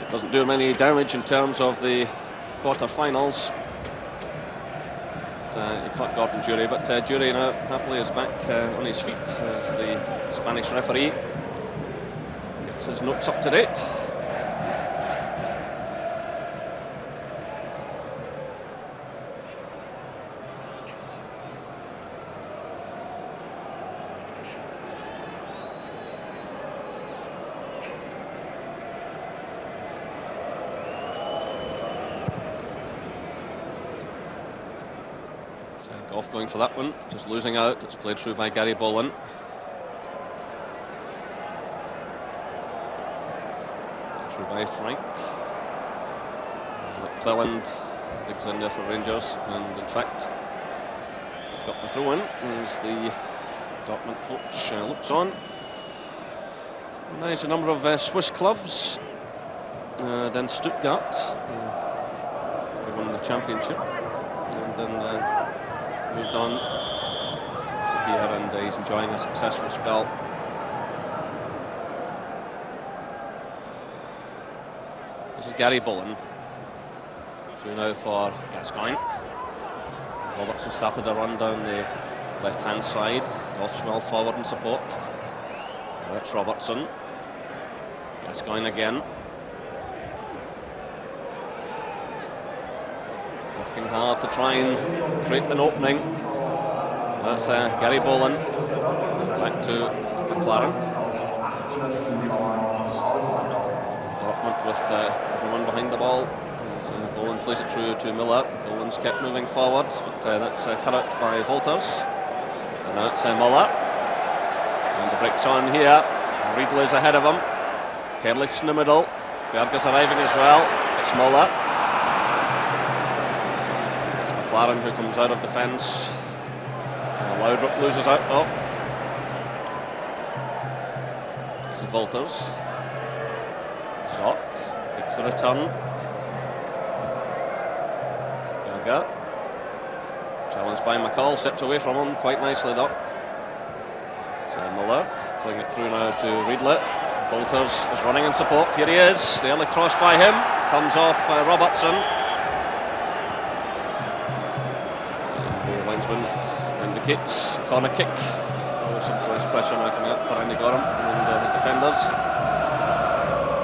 It doesn't do him any damage in terms of the quarter-finals. He caught Gordon Jury, but Jury now happily is back on his feet as the Spanish referee gets his notes up to date. Goff going for that one, just losing out. It's played through by Gary Boland. Through by Frank. Cleland digs in there for Rangers, and in fact he's got the throw in as the Dortmund coach looks on. And there's a number of Swiss clubs. Then Stuttgart, who won the championship, and then moved on here, and he's enjoying a successful spell. This is Gary Boland. Through now for Gascoigne. Robertson started a run down the left-hand side. Goff's well forward in support. That's Robertson. Gascoigne again. Working hard to try and create an opening. That's Gary Boland. Back to McLaren. Dortmund with everyone behind the ball. As Boland plays it through to Miller. Boland's kept moving forward, but that's cut out by Wolters. And now it's Muller. And the break's on here. Riedle is ahead of him. Kerlich's in the middle. Berger's arriving as well. It's Muller. McLaren who comes out of defence. Laudrup loses out. Oh, this is Wolters. Zock takes the return. Berger. Challenged by McCall, steps away from him quite nicely though. It's Muller playing it through now to Riedle. Wolters is running in support. Here he is. The early cross by him comes off Robertson. Indicates corner kick. So some close pressure now coming up for Andy Gorham and his defenders.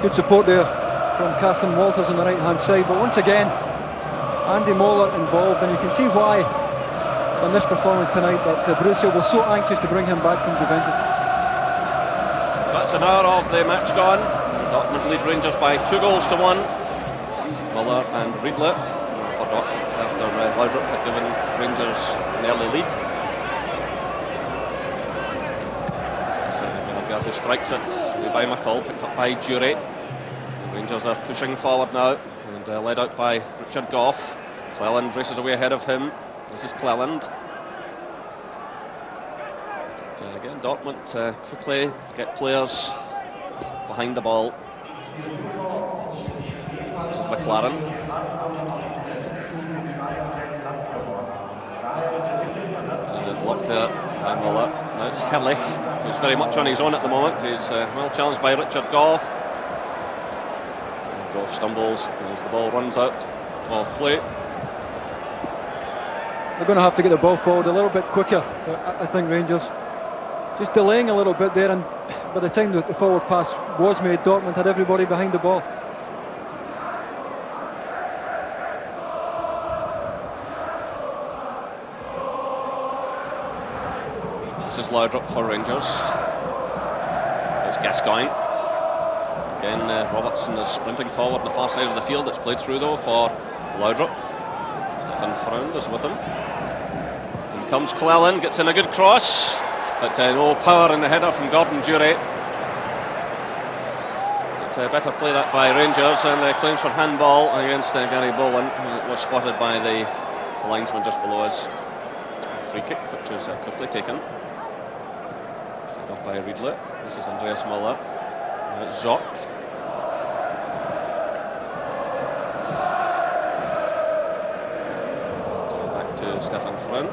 Good support there from Carsten Walters on the right hand side, but once again Andy Moller involved, and you can see why in this performance tonight that Borussia was so anxious to bring him back from Juventus. So that's an hour of the match gone. Dortmund lead Rangers by 2-1. Muller and Riedle for Dortmund after Laudrup had given Rangers an early lead. Berger who strikes it. Away by McCall, picked up by Dury. The Rangers are pushing forward now and led out by Richard Goff. Cleland races away ahead of him. This is Cleland. And again, Dortmund quickly get players behind the ball. This is McLaren. Blocked there by Muller. Now it's Herrlich, who's very much on his own at the moment. He's well challenged by Richard Goff. And Goff stumbles as the ball runs out of play. They're going to have to get the ball forward a little bit quicker. I think Rangers just delaying a little bit there, and by the time the forward pass was made, Dortmund had everybody behind the ball. This is Laudrup for Rangers. It's Gascoigne. Again, Robertson is sprinting forward on the far side of the field. It's played through though for Laudrup. Stefan Freund is with him. In comes Cleland, gets in a good cross, but no power in the header from Gordon Dury. But better play that by Rangers, and claims for handball against Gary Bowen, who was spotted by the linesman just below us. Free kick, which is quickly taken. Up by Riedle. This is Andreas Müller. Zock. Back to Stefan Freund.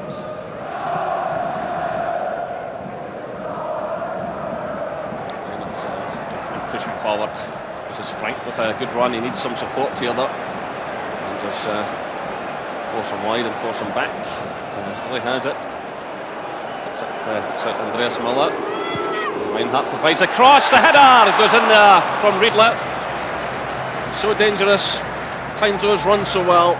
And it's pushing forward. This is Frank with a good run. He needs some support here though. And just force him wide and force him back. But, still he has it. Picks out Andreas Müller. Reinhardt provides a cross, the header goes in there from Riedle. So dangerous, times those runs so well.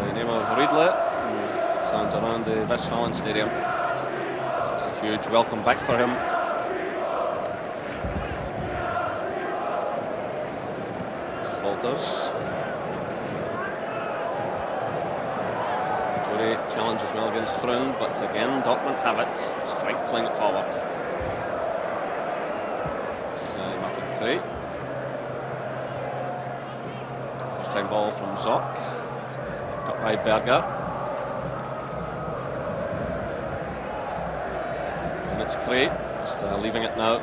The name of Riedle stands around the Westfalen Stadium. It's a huge welcome back for him. Dury challenges well against Freund, but again Dortmund have it. It's Frank playing it forward. This is Martin Kreh. First time ball from Zock. Picked up by Berger. And it's Kreh, just leaving it now.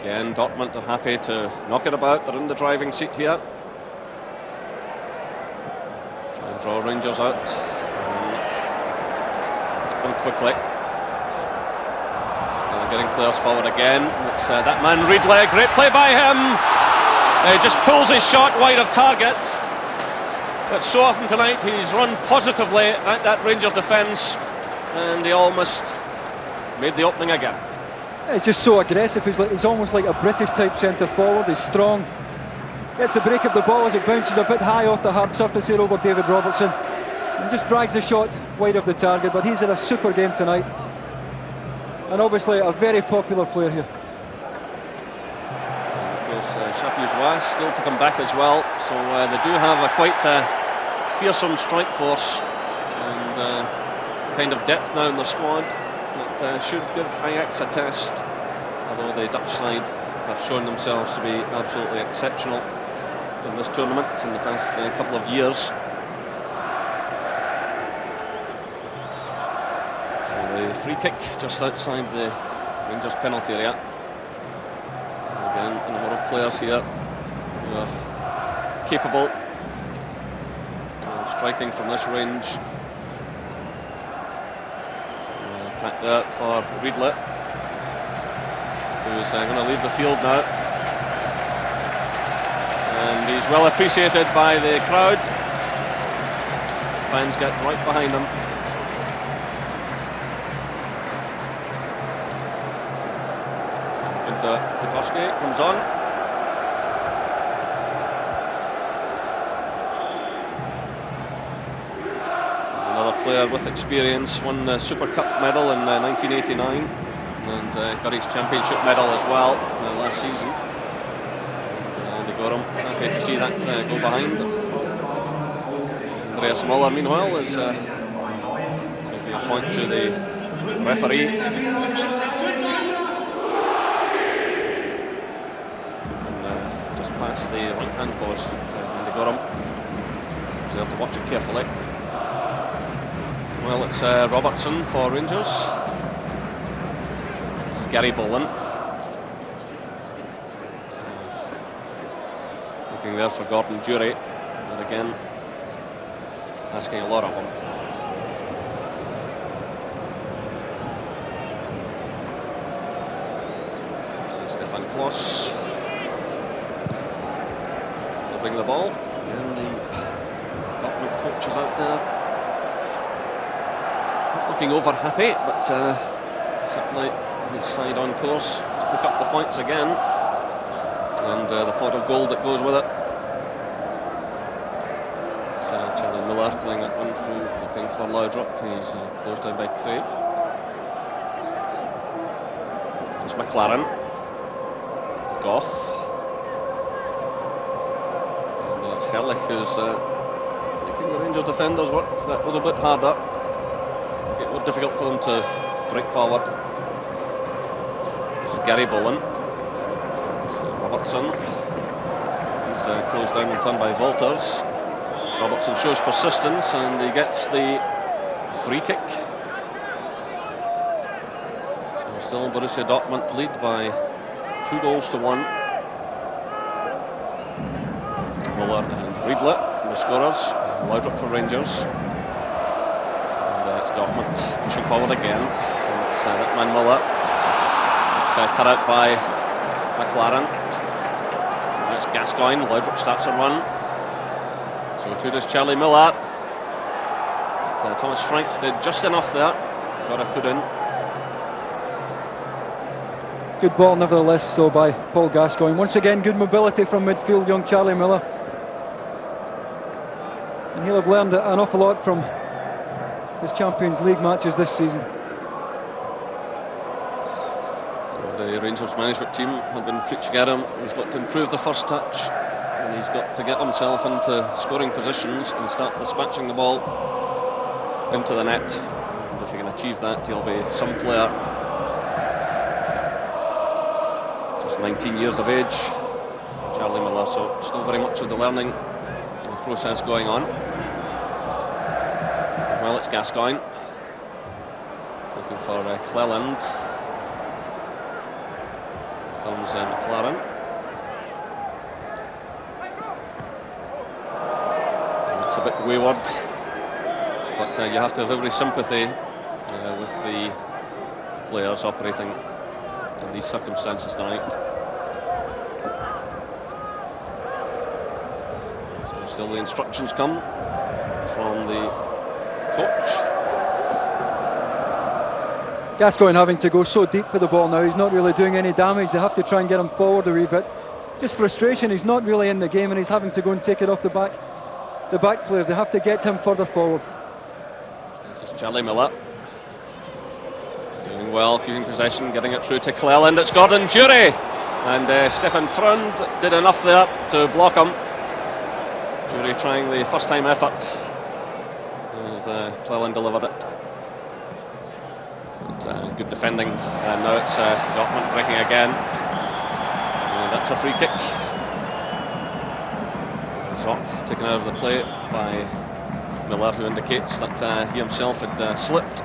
Again, Dortmund are happy to knock it about. They're in the driving seat here. Try and draw Rangers out. Get them quickly. So getting players forward again. It's that man Riedle. Great play by him. He just pulls his shot wide of target. But so often tonight he's run positively at that Rangers defence, and he almost made the opening again. He's just so aggressive. He's almost like a British type centre forward. He's strong. Gets the break of the ball as it bounces a bit high off the hard surface here over David Robertson, and just drags the shot wide of the target. But he's had a super game tonight, and obviously a very popular player here. Of course, Chapuis still to come back as well. So they do have a quite fearsome strike force and kind of depth now in the squad. That should give Ajax a test, although the Dutch side have shown themselves to be absolutely exceptional in this tournament in the past couple of years. So the free kick just outside the Rangers penalty area. And again, a number of players here who are capable of striking from this range. Back there for Riedle, who's going to leave the field now. And he's well appreciated by the crowd. Fans get right behind him. Kickoff comes on. Player with experience, won the Super Cup medal in 1989. and got his championship medal as well last season. And Andy Gorham happy to see that go behind. Andreas Muller, meanwhile, is maybe a point to the referee. And just past the right-hand post, Andy Gorham. So you have to watch it carefully. Well, it's Robertson for Rangers. This is Gary Boland. Looking there for Gordon Dury, but again, asking a lot of him. So Stefan Klos delivering the ball, and the Dortmund coach is out there. Looking over happy, but certainly his side on course to pick up the points again, and the pot of gold that goes with it. It's Charlie Miller playing that one through, looking for Laudrup. He's closed down by Craig. It's McLaren, Goff, and it's Herrlich who's making the Rangers defenders work that little bit harder. It was difficult for them to break forward. This is Gary Boland. So Robertson. He's closed down and turned by Walters. Robertson shows persistence and he gets the free kick. So still Borussia Dortmund lead by 2-1. Muller and Riedle, the scorers. Laudrup for Rangers. Dortmund pushing forward again. It's that man Muller. It's cut out by McLaren. And it's Gascoigne. Laudrup starts a run. So too does Charlie Miller. But, Thomas Frank did just enough there. Got a foot in. Good ball nevertheless though by Paul Gascoigne. Once again, good mobility from midfield, young Charlie Miller. And he'll have learned an awful lot from his Champions League matches this season. The Rangers management team have been preaching at him. He's got to improve the first touch, and he's got to get himself into scoring positions and start dispatching the ball into the net. And if he can achieve that, he'll be some player. Just 19 years of age, Charlie Miller, so still very much of the learning process going on. Well, it's Gascoigne looking for Cleland. Comes McLaren. And it's a bit wayward, but you have to have every sympathy with the players operating in these circumstances tonight. So still the instructions come from the coach. Gascoigne having to go so deep for the ball now. He's not really doing any damage. They have to try and get him forward a wee bit. It's just frustration. He's not really in the game and he's having to go and take it off the back players. They have to get him further forward. This is Charlie Miller. Doing well, keeping possession, getting it through to Cleland. It's Gordon Dury. And Stefan Freund did enough there to block him. Dury trying the first time effort. Cleland delivered it. But, good defending, and now it's Dortmund breaking again. And that's a free kick. Zock taken out of the play by Miller, who indicates that he himself had slipped.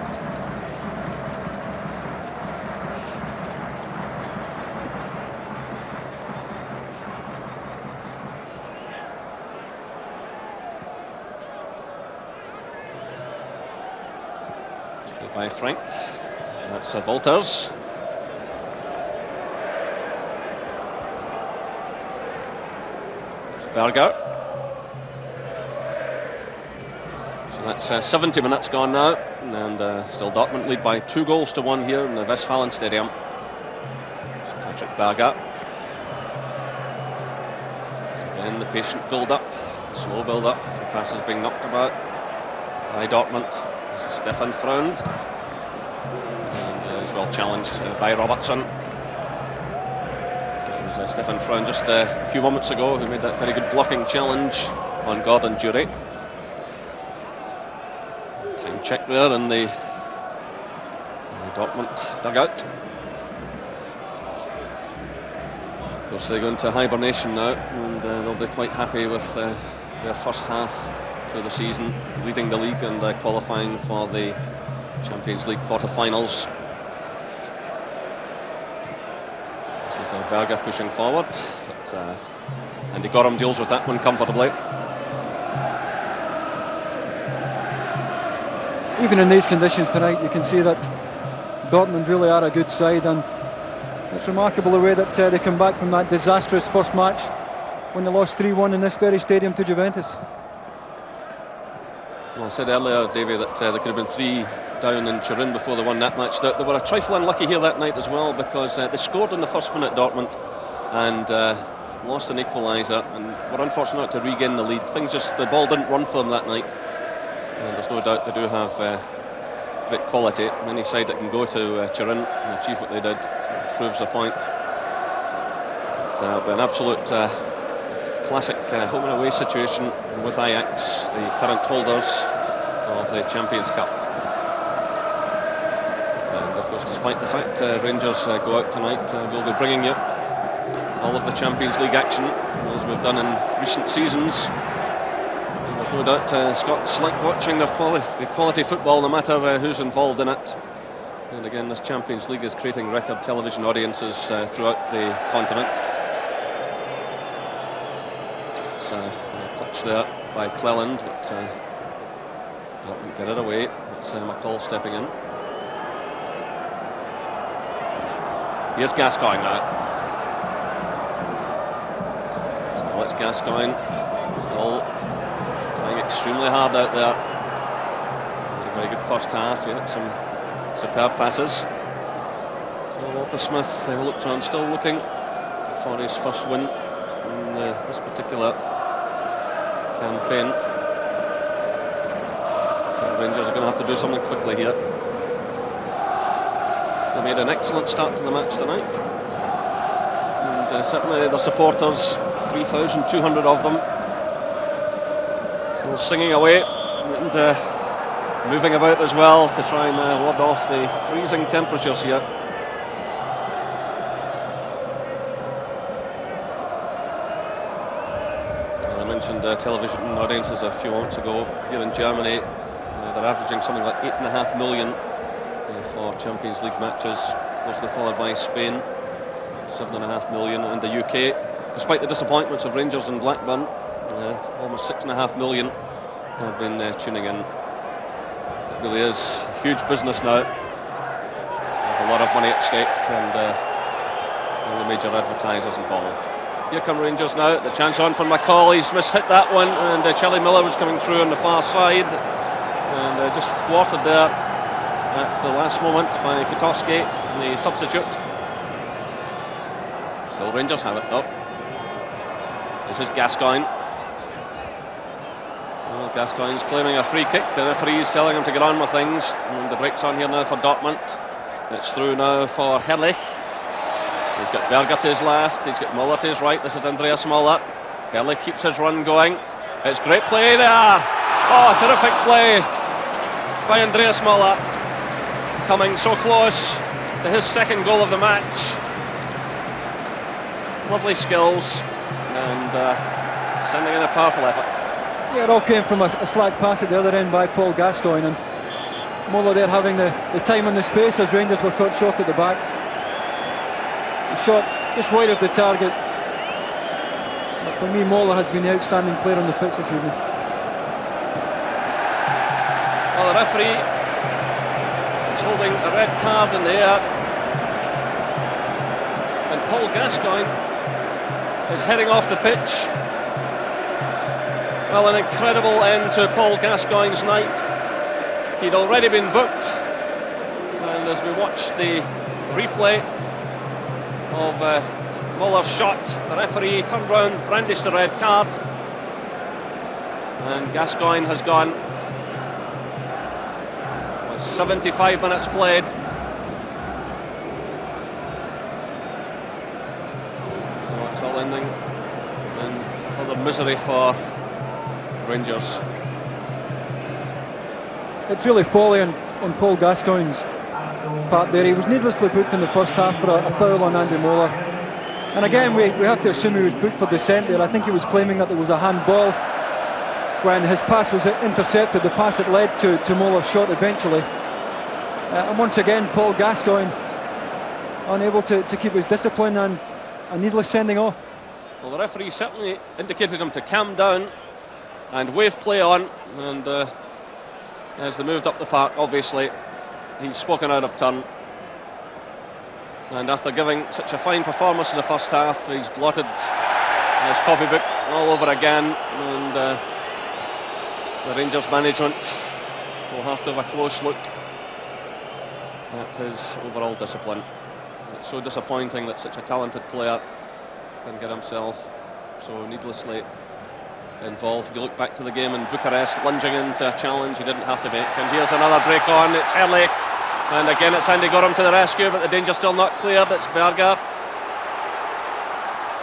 By Frank. That's Walters. It's Berger. So that's 70 minutes gone now, and still Dortmund lead by 2-1 here in the Westfalen Stadium. It's Patrick Berger. Again, the patient build-up, slow build-up. The pass is being knocked about by Dortmund. This is Stefan Freund. And well challenged by Robertson. It was Stefan Fraun just a few moments ago who made that very good blocking challenge on Gordon Dury. Time check there in the Dortmund dugout. Of course, they go into hibernation now, and they'll be quite happy with their first half to the season, leading the league and qualifying for the Champions League quarter-finals. This is Berger pushing forward, but Andy Gorham deals with that one comfortably. Even in these conditions tonight, you can see that Dortmund really are a good side, and it's remarkable the way that they come back from that disastrous first match when they lost 3-1 in this very stadium to Juventus. Well, I said earlier, Davey, that there could have been 3 down in Turin before they won that match. They were a trifle unlucky here that night as well, because they scored in the first minute, Dortmund, and lost an equalizer, and were unfortunate not to regain the lead. The ball didn't run for them that night, and there's no doubt they do have great quality. Any side that can go to Turin and achieve what they did proves the point. It'll be an absolute classic home and away situation with Ajax, the current holders of the Champions Cup. And of course, despite the fact Rangers go out tonight, we'll be bringing you all of the Champions League action, as we've done in recent seasons. And there's no doubt Scots like watching the quality football, no matter who's involved in it. And again, this Champions League is creating record television audiences throughout the continent. A touch there by Cleland, but Dortmund get it away. It's McCall stepping in. Here's Gascoigne now. Still it's Gascoigne. Still trying extremely hard out there. Very good first half, yeah. Some superb passes. So Walter Smith looks on, still looking for his first win in this particular campaign. The Rangers are going to have to do something quickly here. They made an excellent start to the match tonight, and certainly the supporters, 3,200 of them, still singing away and moving about as well to try and ward off the freezing temperatures here. Television audiences a few months ago here in Germany. They're averaging something like 8.5 million for Champions League matches, closely followed by Spain, 7.5 million, and the UK. Despite the disappointments of Rangers and Blackburn, almost 6.5 million have been tuning in. It really is huge business now. There's a lot of money at stake, and all the major advertisers involved. Here come Rangers now, the chance on from McCall. He's mishit that one, and Charlie Miller was coming through on the far side, and just thwarted there at the last moment by Kutowski, the substitute. Still Rangers have it. This is Gascoigne. Well, Gascoigne's claiming a free kick. The referee's telling him to get on with things, and the break's on here now for Dortmund. It's through now for Herrlich. He's got Berger to his left, he's got Muller to his right. This is Andreas Muller. Herrlich keeps his run going. It's great play there. Oh, terrific play by Andreas Muller. Coming so close to his second goal of the match. Lovely skills, and sending in a powerful effort. Yeah, it all came from a slack pass at the other end by Paul Gascoigne, and Muller there having the time and the space as Rangers were cut short at the back. The shot just wide of the target, but for me Muller has been the outstanding player on the pitch this evening. Well, the referee is holding a red card in the air, and Paul Gascoigne is heading off the pitch. Well, an incredible end to Paul Gascoigne's night. He'd already been booked, and as we watch the replay of Muller's shot, the referee turned round, brandished the red card, and Gascoigne has gone. With 75 minutes played, ending in further misery for Rangers. It's really folly on Paul Gascoigne's part there. He was needlessly booked in the first half for a foul on Andy Mola. And again, we have to assume he was booked for dissent there. I think he was claiming that there was a handball when his pass was intercepted, the pass that led to Mola's shot eventually. And once again, Paul Gascoigne unable to keep his discipline and a needless sending off. Well, the referee certainly indicated him to calm down and wave play on, and as they moved up the park, obviously he's spoken out of turn, and after giving such a fine performance in the first half, he's blotted his copybook all over again, and the Rangers management will have to have a close look at his overall discipline. It's so disappointing that such a talented player can get himself so needlessly involved. You look back to the game in Bucharest, lunging into a challenge he didn't have to make, and here's another break on. It's Hurley, and again it's Andy Gorham to the rescue, but the danger still not cleared. It's Berger,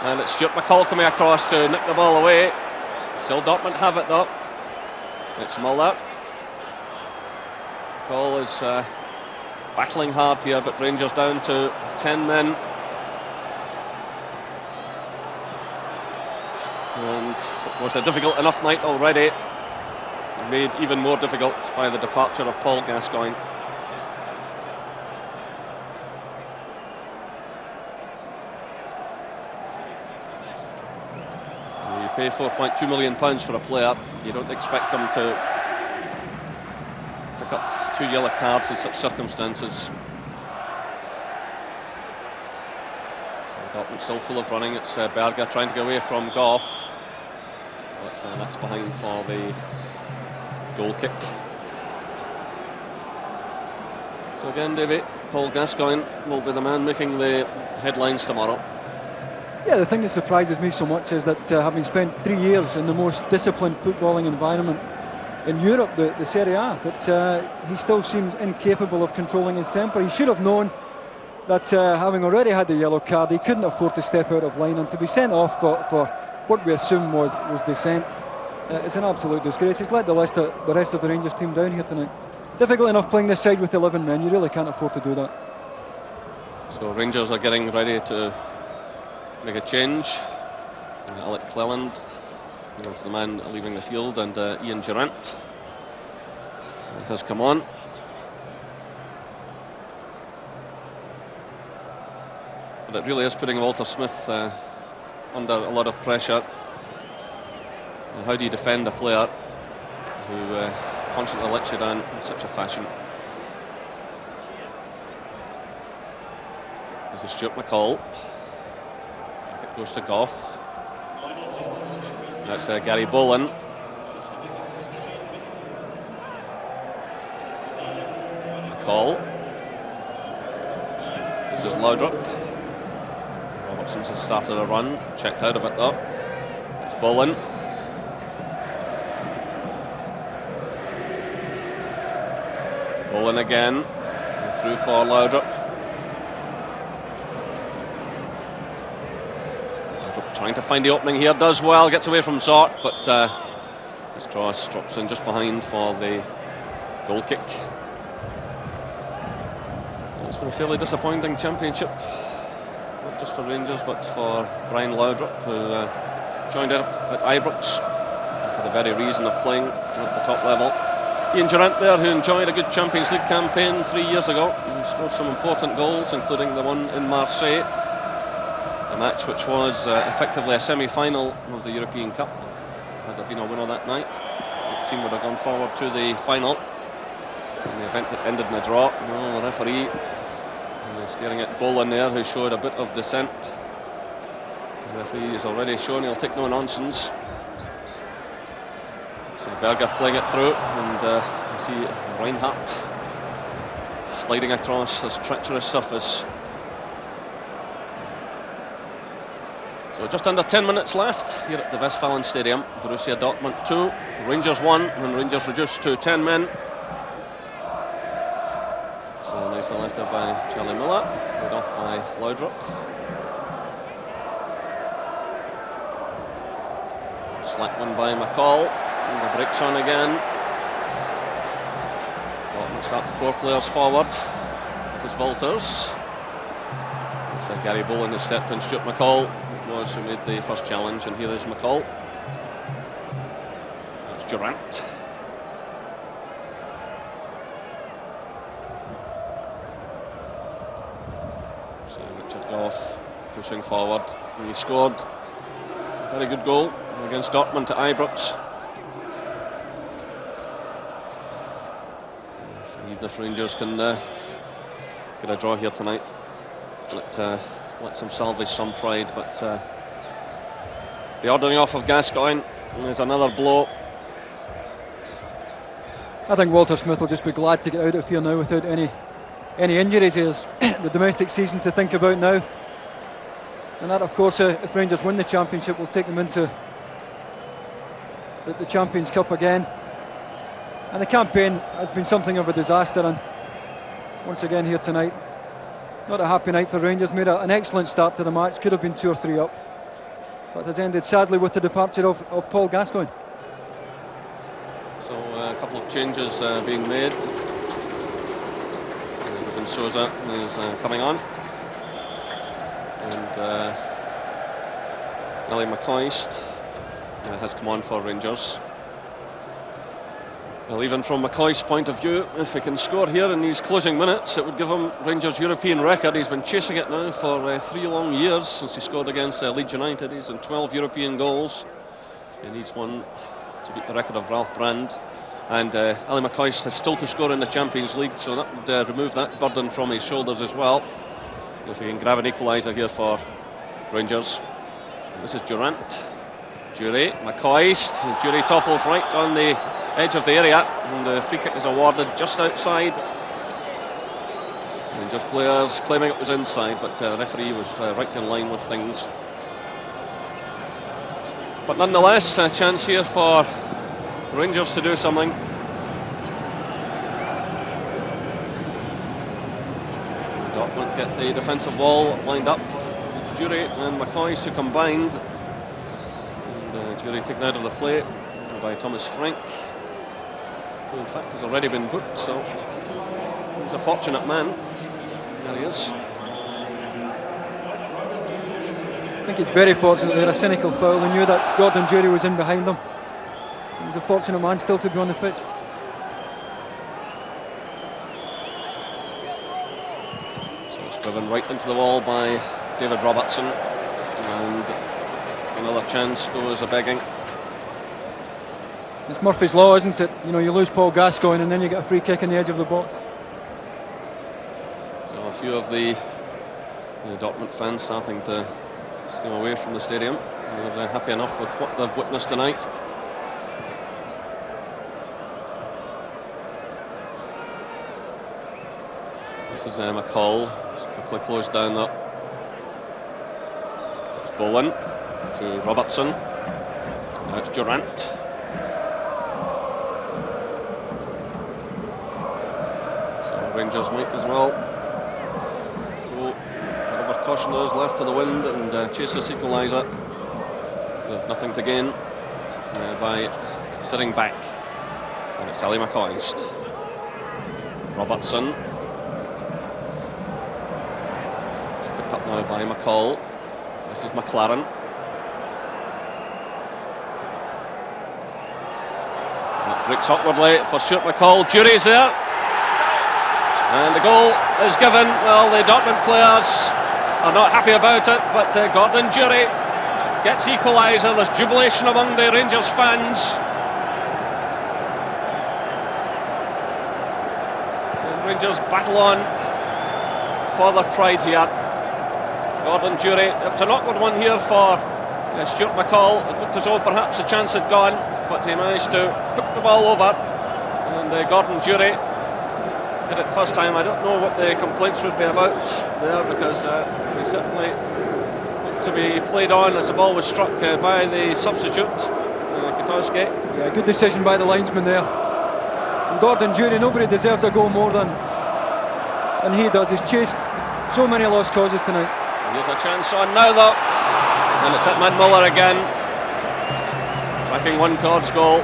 and it's Stuart McCall coming across to nick the ball away. Still Dortmund have it though. It's Muller. McCall is battling hard here, but Rangers down to 10 men. And it was a difficult enough night already, made even more difficult by the departure of Paul Gascoigne. You pay £4.2 million for a player, you don't expect them to pick up 2 yellow cards in such circumstances. So Dortmund still full of running. It's Berger trying to get away from Goff, but that's behind for the goal kick. So again, Davey, Paul Gascoigne will be the man making the headlines tomorrow. Yeah, the thing that surprises me so much is that having spent 3 years in the most disciplined footballing environment in Europe, the Serie A, that he still seems incapable of controlling his temper. He should have known that having already had the yellow card, he couldn't afford to step out of line, and to be sent off for what we assume was dissent is an absolute disgrace. He's let the rest of the Rangers team down here tonight. Difficult enough playing this side with 11 men, you really can't afford to do that. So Rangers are getting ready to make a change. Alec Cleland is the man leaving the field, and Ian Durant has come on. But it really is putting Walter Smith under a lot of pressure. How do you defend a player who constantly lets you down in such a fashion? This is Stuart McCall. It goes to Goff. That's Gary Boland. McCall. This is Laudrup. Robertson's has started a run, checked out of it though. It's Boland. Boland again, and through for Laudrup. Trying to find the opening here, does well, gets away from Zort, but his cross drops in just behind for the goal kick. It's been a fairly disappointing championship, not just for Rangers but for Brian Laudrup, who joined up at Ibrox for the very reason of playing at the top level. Ian Durant there, who enjoyed a good Champions League campaign 3 years ago and scored some important goals, including the one in Marseille. A match which was effectively a semi-final of the European Cup. Had there been a winner that night, the team would have gone forward to the final. In the event that ended in a draw, the referee staring at Boland there, who showed a bit of dissent. The referee has already shown he'll take no nonsense. So Berger playing it through, and you see Reinhardt sliding across this treacherous surface. So just under 10 minutes left here at the Westfalen Stadium. Borussia Dortmund 2, Rangers 1, and Rangers reduced to 10 men. So nicely left there by Charlie Miller, led off by Laudrup. Slack one by McCall. And the breaks on again. Dortmund start to pour players forward. This is Walters. It's Gary Boland who stepped in. Stuart McCall was who made the first challenge, and here is McCall. That's Durant. So Richard Goff pushing forward, and he scored a very good goal against Dortmund at Ibrox. Even if Rangers can get a draw here tonight, lets them salvage some pride, but the ordering off of Gascoigne is another blow. I think Walter Smith will just be glad to get out of here now without any injuries. He has the domestic season to think about now, and that, of course, if Rangers win the championship, will take them into the Champions Cup again. And the campaign has been something of a disaster, and once again here tonight, not a happy night for Rangers. Made an excellent start to the match, could have been 2 or 3 up, but has ended sadly with the departure of Paul Gascoigne. So a couple of changes being made. And Souza is coming on, and Ellie McCoist has come on for Rangers. Well, even from McCoy's point of view, if he can score here in these closing minutes, it would give him Rangers' European record. He's been chasing it now for 3 long years since he scored against Leeds United. He's in 12 European goals. He needs one to beat the record of Ralph Brand. And Ali McCoist has still to score in the Champions League, so that would remove that burden from his shoulders as well. If he can grab an equaliser here for Rangers. This is Durant. Jury, McCoist. Jury topples right on the edge of the area, and the free kick is awarded just outside. Rangers players claiming it was inside, but the referee was right in line with things. But nonetheless, a chance here for Rangers to do something. Dortmund get the defensive wall lined up. It's Jury and McCoist who combined, and Jury taken out of the play by Thomas Frank, who in fact has already been booked, so he's a fortunate man. There he is. I think it's very fortunate they had a cynical foul. They knew that Gordon Jury was in behind them. He was a fortunate man still to be on the pitch. So it's driven right into the wall by David Robertson, and another chance goes a-begging. It's Murphy's Law, isn't it? You know, you lose Paul Gascoigne and then you get a free kick in the edge of the box. So a few of the Dortmund fans starting to go away from the stadium. They're happy enough with what they've witnessed tonight. This is McCall. Just quickly closed down that. It's Bowen to Robertson. Now it's Durant. So Rangers might as well throw whatever caution there is left to the wind and chase this equaliser. They have nothing to gain by sitting back. And it's Ali McCoist. Robertson. Picked up now by McCall. This is McLaren. That breaks awkwardly for Stuart McCall. Jury's there. And the goal is given. Well, the Dortmund players are not happy about it, but Gordon Jury gets equaliser. There's jubilation among the Rangers fans. And Rangers battle on for their pride here. Gordon Jury, it's an awkward one here for Stuart McCall. It looked as though perhaps the chance had gone, but he managed to hook the ball over. And Gordon Jury hit it first time. I don't know what the complaints would be about there, because they certainly looked to be played on as the ball was struck by the substitute, Kwiatkowski. Yeah, good decision by the linesman there. And Gordon Jury, nobody deserves a goal more than he does. He's chased so many lost causes tonight. And here's a chance on now though, and it's Edmund Muller again, backing one towards goal.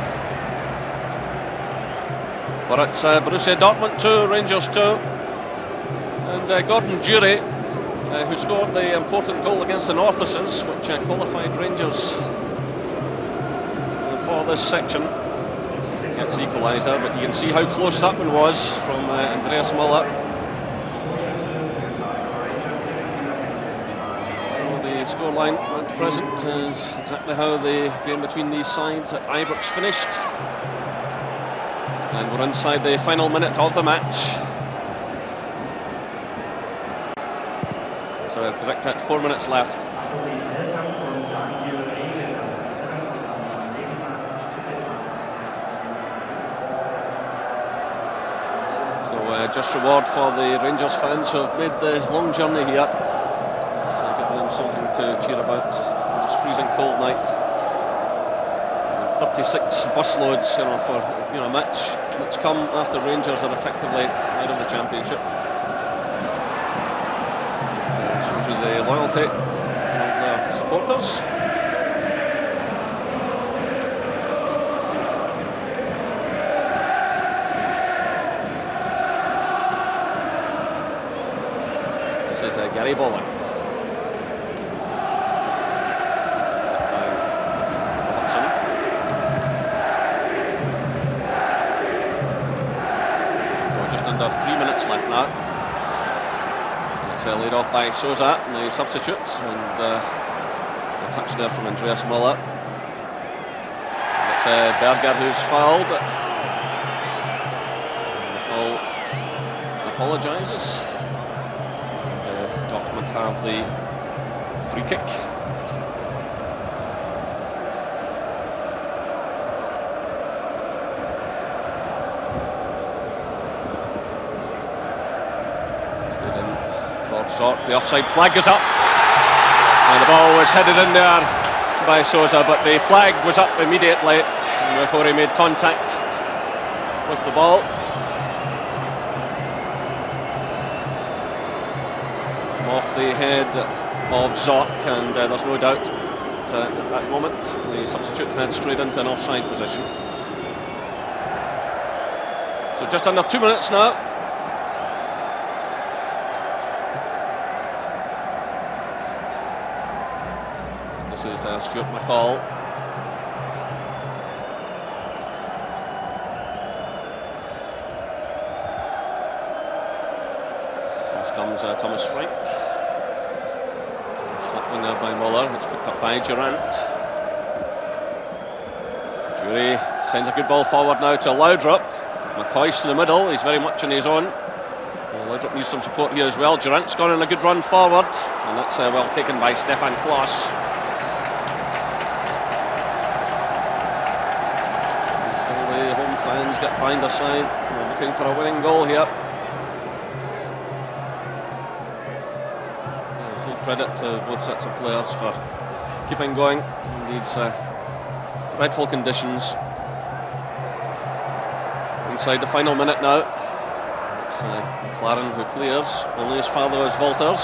But it's Borussia Dortmund 2, Rangers 2. And Gordon Jury, who scored the important goal against the Northuses, which qualified Rangers for this section, gets the equaliser. But you can see how close that one was from Andreas Müller. Scoreline at present is exactly how the game between these sides at Ibrox finished, and we're inside the final minute of the match. So correct, at 4 minutes left. So just reward for the Rangers fans who have made the long journey here. Something to cheer about on this freezing cold night. 36 busloads, for a match that's come after Rangers are effectively out of the championship. It shows you the loyalty of their supporters. This is Gary Bowler. Under 3 minutes left now. It's laid off by Souza, the substitute, and a touch there from Andreas Müller. It's Berger who's fouled. Paul apologises. And Dortmund have the free kick. The offside flag goes up, and the ball was headed in there by Souza, but the flag was up immediately before he made contact with the ball. From off the head of Zock, and there's no doubt that at that moment the substitute had straight into an offside position. So just under 2 minutes now. This is Stuart McCall. First comes Thomas Frank. Slapped in there by Müller. It's picked up by Durant. Jury sends a good ball forward now to Laudrup. McCoy's to the middle. He's very much on his own. Laudrup needs some support here as well. Durant's gone on a good run forward, and that's well taken by Stefan Klos. Fans get behind their side. We're looking for a winning goal here. So full credit to both sets of players for keeping going in these dreadful conditions. Inside the final minute now. It's McLaren who clears. Only as far though as Wolters.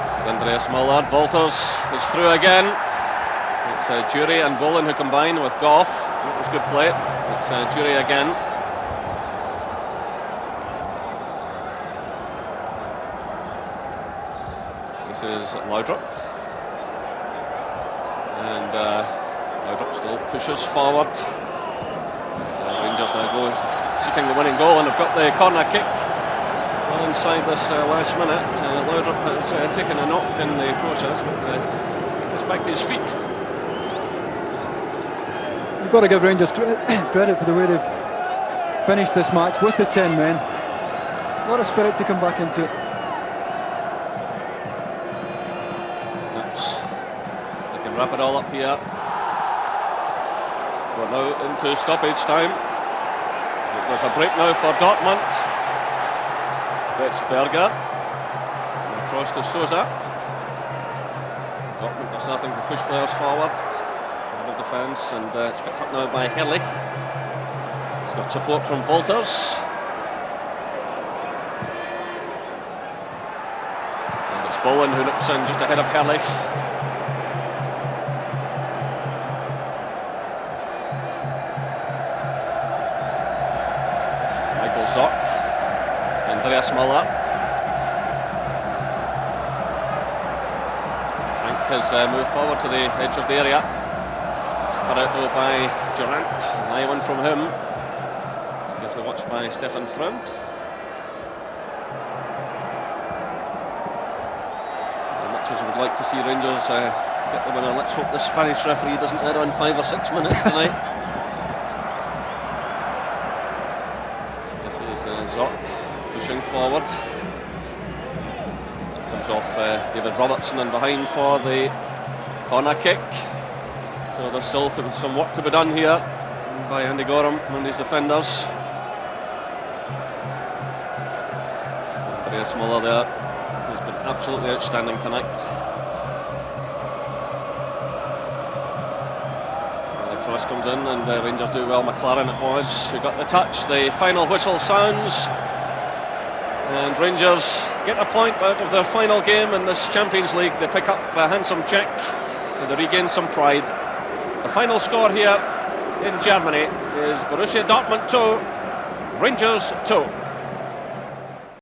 This is Andreas Müller. Wolters is through again. It's Jury and Bolin who combine with Goff. That was good play. It's Jury again. This is Laudrup. And Laudrup still pushes forward. Rangers now go seeking the winning goal, and they've got the corner kick. Well inside this last minute. Laudrup has taken a knock in the process, but gets back to his feet. You've got to give Rangers credit for the way they've finished this match with the 10 men. A lot of spirit to come back into it. They can wrap it all up here. We're now into stoppage time. There's a break now for Dortmund. It's Berger. Across to Souza. Dortmund are starting to push players forward. Defence, and it's picked up now by Herrlich. He's got support from Wolters. And it's Bolin who looks in just ahead of Herrlich. Andreas Muller. Frank has moved forward to the edge of the area. Put out though by Durant. High one from him. Carefully watched by Stefan Freund. As much as we would like to see Rangers get the winner, let's hope the Spanish referee doesn't add on 5 or 6 minutes tonight. This is Zock pushing forward. That comes off David Robertson and behind for the corner kick. So there's still some work to be done here by Andy Gorham and his defenders. Andreas Muller there, who's been absolutely outstanding tonight. The cross comes in and the Rangers do well. McLaren it was who got the touch. The final whistle sounds and Rangers get a point out of their final game in this Champions League. They pick up a handsome check and they regain some pride. The final score here in Germany is Borussia Dortmund 2, Rangers 2.